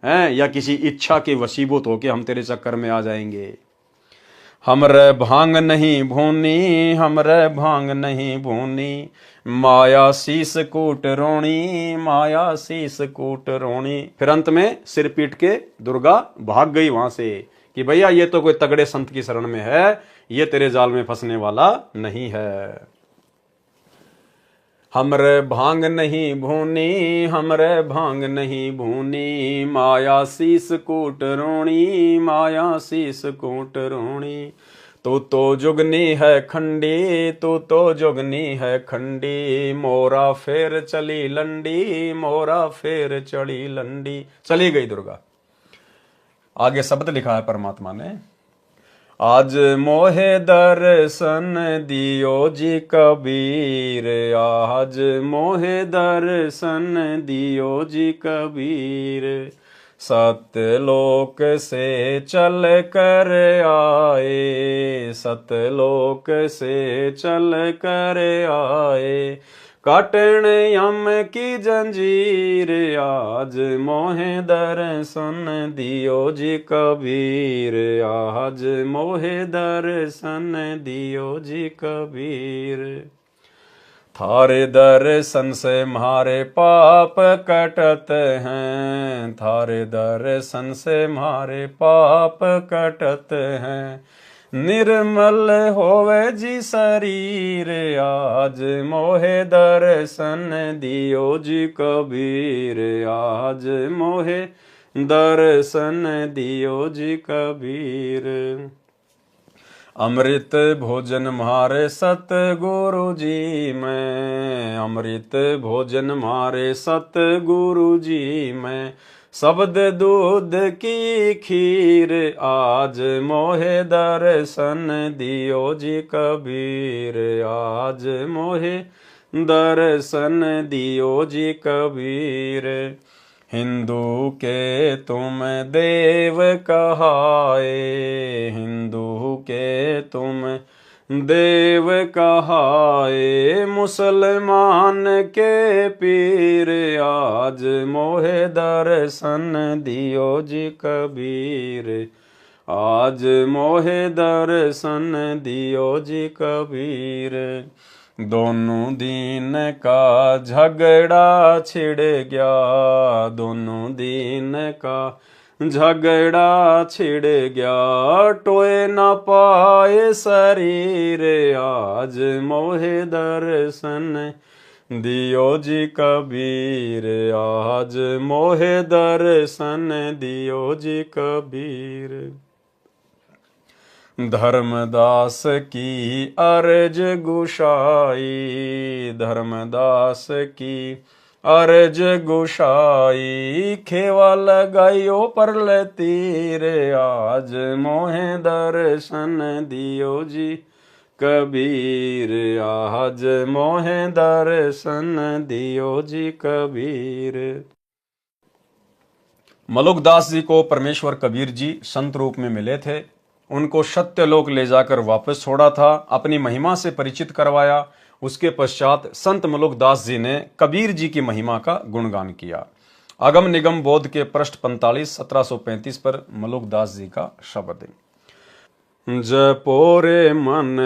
हैं, या किसी इच्छा के वशीभूत होके हम तेरे चक्कर में आ जाएंगे। हमरे भांग नहीं भूनी, हमरे भांग नहीं भूनी। माया शीस कूट रोणी, माया शीस कूट रोणी। फिर अंत में सिर पीट के दुर्गा भाग गई वहां से कि भैया ये तो कोई तगड़े संत की शरण में है, ये तेरे जाल में फंसने वाला नहीं है। हमरे भांग नहीं भूनी, हमरे भांग नहीं भूनी। माया शीस कूट रोणी, माया शीस कूट रोणी। तू तो जुगनी है खंडी, तू तो जुगनी है खंडी। मोरा फेर चली लंडी, मोरा फेर चली लंडी। चली गई दुर्गा। आगे शब्द लिखा है परमात्मा ने, आज मोहे दर्शन दियो जी कबीर, आज मोहे दर्शन दियो जी कबीर। सतलोक से चल कर आए, सतलोक से चल कर आए। काटन यम की जंजीर, आज मोहे दर्शन दियो जी कबीर, आज मोहे दर्शन दियो जी कबीर। थारे दर्शन से मारे पाप कटत हैं, थारे दर्शन से मारे पाप कटत हैं। निर्मल होवे जी शरीर, आज मोहे दर्शन दियो जी कबीर, आज मोहे दर्शन दियो जी कबीर। अमृत भोजन मारे सतगुरु जी मैं, अमृत भोजन मारे सतगुरु जी मैं, शब्द दूध की खीर आज मोहे दर्शन दियो जी कबीर, आज मोहे दर्शन दियो जी कबीर। हिंदू के तुम देव कहाए, हिंदू के तुम देव कहाए, मुसलमान के पीर आज मोहे दर्शन दियो जी कबीर, आज मोहे दर्शन दियो जी कबीर। दोनों दीन का झगड़ा छिड़ गया, दोनों दीन का झगड़ा छिड़ गया, टोए न पाए शरीर आज मोहे दर्शन दियो जी कबीर, आज मोहे दर्शन दियो जी कबीर। धर्मदास की अर्ज गुशाई, धर्मदास की अर्ज गुशाई, खेवा लगाइयो पर तीर आज मोहे दर्शन दियो जी कबीर, आज मोहे दर्शन दियो जी कबीर। मलुकदास जी को परमेश्वर कबीर जी संत रूप में मिले थे। उनको सत्यलोक ले जाकर वापस छोड़ा था, अपनी महिमा से परिचित करवाया। उसके पश्चात संत मलुकदास जी ने कबीर जी की महिमा का गुणगान किया। अगम निगम बोध के पृष्ठ 45 1735 पर मलुकदास जी का शब्द है। जपोरे मन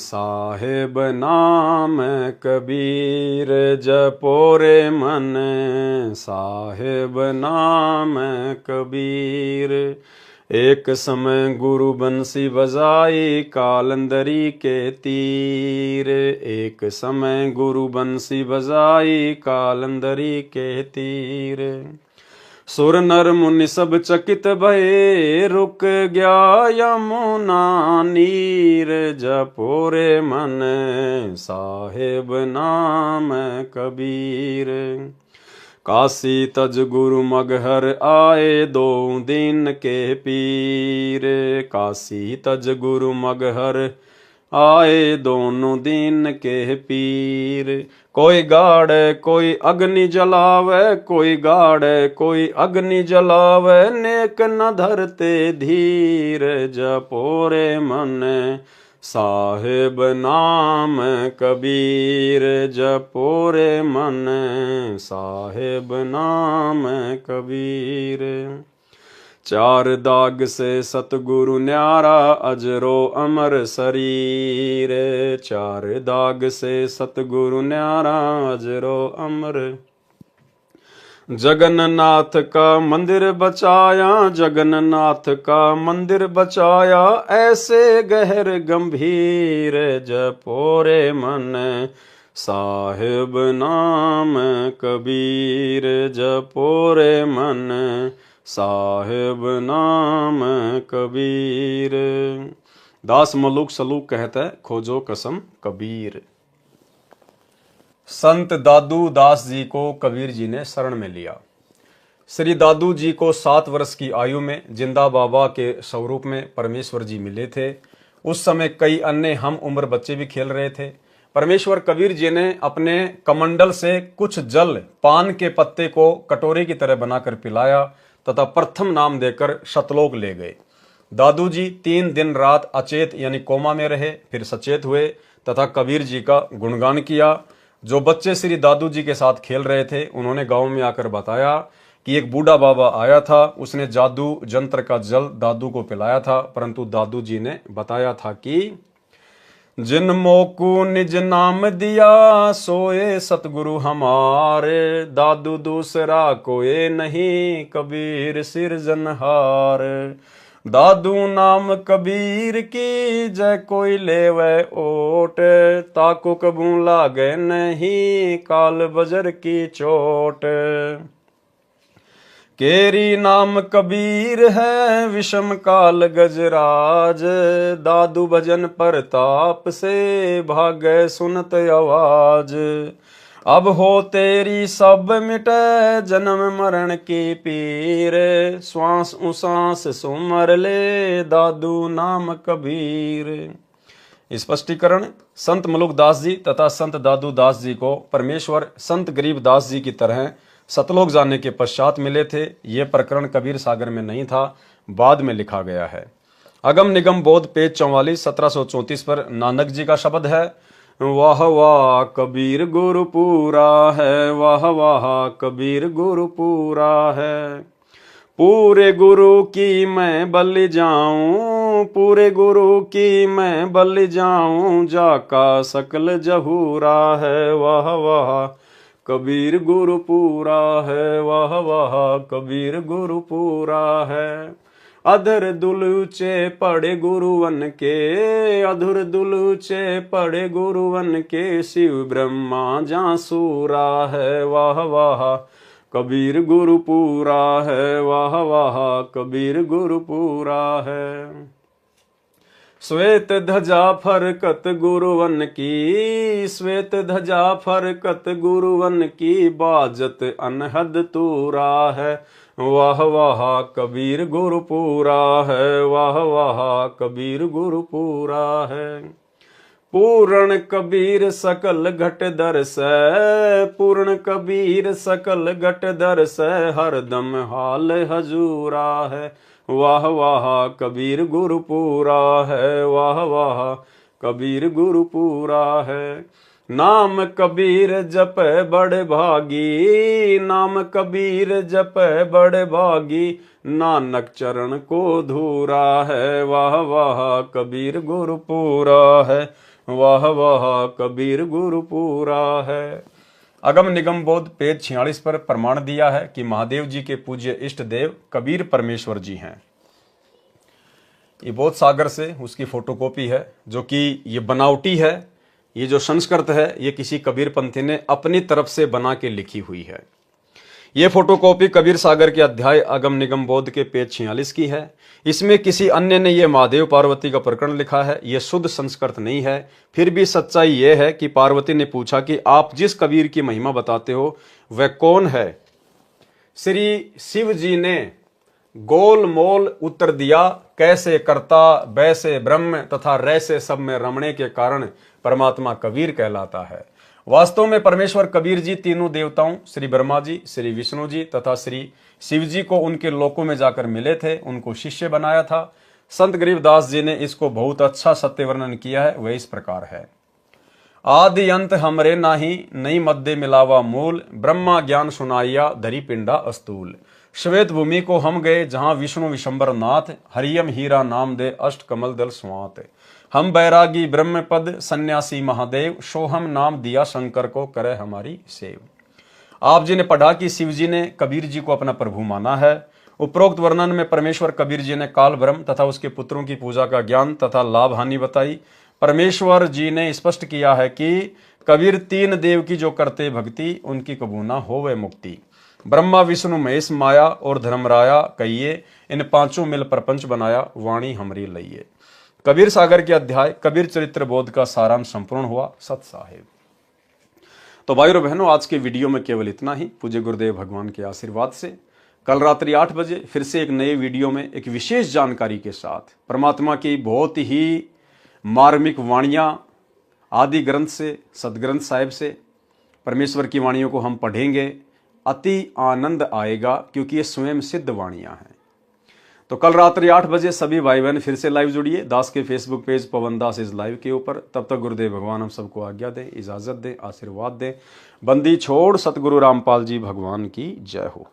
साहेब नाम कबीर, जपोरे मन साहेब नाम कबीर, एक समय गुरु बंसी बजाई कालंदरी के तीर, एक समय गुरु बंसी बजाई कालंदरी के तीर, सुर नर मुनि सब चकित भये, रुक गया यमुना नीर, जपोरे मन साहेब नाम कबीर। काशी तज गुरु मगहर आए दो दिन के पीर, काशी तज गुरु मगहर आए दोनों दिन के पीर, कोई गाड़े कोई अग्नि जलावे, कोई गाड़े कोई अग्नि जलावे, नेक न धरते धीर, जपोरे मन साहेब नाम कबीर, जपोरे मन साहेब नाम कबीर। चार दाग से सतगुरु न्यारा अजरो अमर शरीर, चार दाग से सतगुरु न्यारा अजरो अमर। जगन्नाथ का मंदिर बचाया, जगन्नाथ का मंदिर बचाया, ऐसे गहर गंभीर, जपोरे मन साहिब नाम कबीर, जपोरे मन साहिब नाम कबीर। दास मलुक सलूक कहते खोजो कसम कबीर। संत दादू दास जी को कबीर जी ने शरण में लिया। श्री दादू जी को 7 वर्ष की आयु में जिंदा बाबा के स्वरूप में परमेश्वर जी मिले थे। उस समय कई अन्य हम उम्र बच्चे भी खेल रहे थे। परमेश्वर कबीर जी ने अपने कमंडल से कुछ जल पान के पत्ते को कटोरे की तरह बनाकर पिलाया तथा प्रथम नाम देकर सतलोक ले गए। दादू जी 3 दिन रात अचेत यानी कोमा में रहे, फिर सचेत हुए तथा कबीर जी का गुणगान किया। जो बच्चे श्री दादू जी के साथ खेल रहे थे उन्होंने गांव में आकर बताया कि एक बूढ़ा बाबा आया था, उसने जादू जंत्र का जल दादू को पिलाया था, परंतु दादू जी ने बताया था कि जिन मोकू निज नाम दिया सोए सतगुरु हमारे, दादू दूसरा कोई नहीं कबीर सिरजनहार। दादू नाम कबीर की जय कोई लेवे ओट, ताको कबू लागे नहीं काल बजर की चोट। केरी नाम कबीर है विषम काल गजराज, दादू भजन परताप से भागै सुनत आवाज। अब हो तेरी सब मिटे जन्म मरण की पीर, श्वास उसास सुमर ले दादू नाम कबीर। स्पष्टीकरण, संत मलुकदास जी तथा संत दादू दास जी को परमेश्वर संत गरीबदास जी की तरह सतलोक जाने के पश्चात मिले थे। ये प्रकरण कबीर सागर में नहीं था, बाद में लिखा गया है। अगम निगम बोध पेज 44 1734 पर नानक जी का शब्द है, वाह वाह कबीर गुरु पूरा है, वाह वाह कबीर गुरु पूरा है। पूरे गुरु की मैं बलि जाऊं, पूरे गुरु की मैं बलि जाऊं, जाका सकल जहूरा है, वाह वाह कबीर गुरु पूरा है, वाह वाह कबीर गुरु पूरा है। अधर दुलूचे पड़े गुरुवन के, अधुर दुलूचे पड़े गुरुवन के, शिव ब्रह्मा जासूरा है, वाह वाह कबीर गुरु पूरा है, वाह वाह कबीर गुरु पूरा है। श्वेत ध्वजा फरकत गुरुवन की, श्वेत ध्वजा फरकत गुरुवन की, बाजत अनहद तूरा है, वाह वाह कबीर गुरु पूरा है, वाह वाह कबीर गुरु पूरा है। पूर्ण कबीर सकल घट दरस, पूर्ण कबीर सकल घट दरस, हरदम हाल हजूरा है, वाह वाह कबीर गुरु पूरा है, वाह वाह कबीर गुरु पूरा है। नाम कबीर जप बड़े भागी, नाम कबीर जप बड़े भागी, नानक चरण को धूरा है, वाह वाह कबीर गुरु पूरा है, वाह वाह कबीर गुरु पूरा है। अगम निगम बोध पेज 46 पर प्रमाण दिया है कि महादेव जी के पूज्य इष्ट देव कबीर परमेश्वर जी हैं। ये बोध सागर से उसकी फोटोकॉपी है, जो कि ये बनावटी है। ये जो संस्कृत है ये किसी कबीर पंथी ने अपनी तरफ से बना के लिखी हुई है। ये फोटोकॉपी कबीर सागर के अध्याय अगम निगम बोध के पेज 46 की है। इसमें किसी अन्य ने यह महादेव पार्वती का प्रकरण लिखा है। यह शुद्ध संस्कृत नहीं है। फिर भी सच्चाई यह है कि पार्वती ने पूछा कि आप जिस कबीर की महिमा बताते हो वह कौन है। श्री शिव जी ने गोल मोल उत्तर दिया, कैसे कर्ता वैसे ब्रह्म तथा रैसे सब में रमणे के कारण परमात्मा कबीर कहलाता है। वास्तव में परमेश्वर कबीर जी तीनों देवताओं श्री ब्रह्मा जी, श्री विष्णु जी तथा श्री शिव जी को उनके लोकों में जाकर मिले थे, उनको शिष्य बनाया था। संत गरीबदास जी ने इसको बहुत अच्छा सत्य वर्णन किया है। वह इस प्रकार है, आदि अंत हमरे नाही, नई मध्य मिलावा मूल, ब्रह्मा ज्ञान सुनाइया धरी पिंडा अस्तूल। श्वेत भूमि को हम गए जहां विष्णु विशंबर नाथ, हरियम हीरा नाम दे अष्ट कमल दल स्वात। हम बैरागी ब्रह्म पद सन्यासी महादेव, सोहम नाम दिया शंकर को करे हमारी सेव। आप जी ने पढ़ा कि शिव जी ने कबीर जी को अपना प्रभु माना है। उपरोक्त वर्णन में परमेश्वर कबीर जी ने काल ब्रह्म तथा उसके पुत्रों की पूजा का ज्ञान तथा लाभ हानि बताई। परमेश्वर जी ने स्पष्ट किया है कि कबीर तीन देव की जो करते भक्ति, उनकी कबूना होवे मुक्ति। ब्रह्मा विष्णु महेश माया और धर्मराया कहिए, इन पांचों मिल प्रपंच बनाया, वाणी हमरी लइये। कबीर सागर के अध्याय कबीर चरित्र बोध का सारांश संपूर्ण हुआ। सत साहिब। तो भाइयों बहनों, आज के वीडियो में केवल इतना ही। पूज्य गुरुदेव भगवान के आशीर्वाद से कल रात्रि 8 बजे फिर से एक नए वीडियो में एक विशेष जानकारी के साथ परमात्मा की बहुत ही मार्मिक वाणियां आदि ग्रंथ से, सदग्रंथ साहिब से परमेश्वर की वाणियों को हम पढ़ेंगे। अति आनंद आएगा क्योंकि ये स्वयं सिद्ध वाणियां हैं। तो कल रात्रि 8 बजे सभी भाई बहन फिर से लाइव जुड़िए दास के Facebook page Pawan Das is live के ऊपर। तब तक गुरुदेव भगवान हम सबको आज्ञा दें, इजाजत दें, आशीर्वाद दें। बंदी छोड़ सतगुरु रामपाल जी भगवान की जय हो।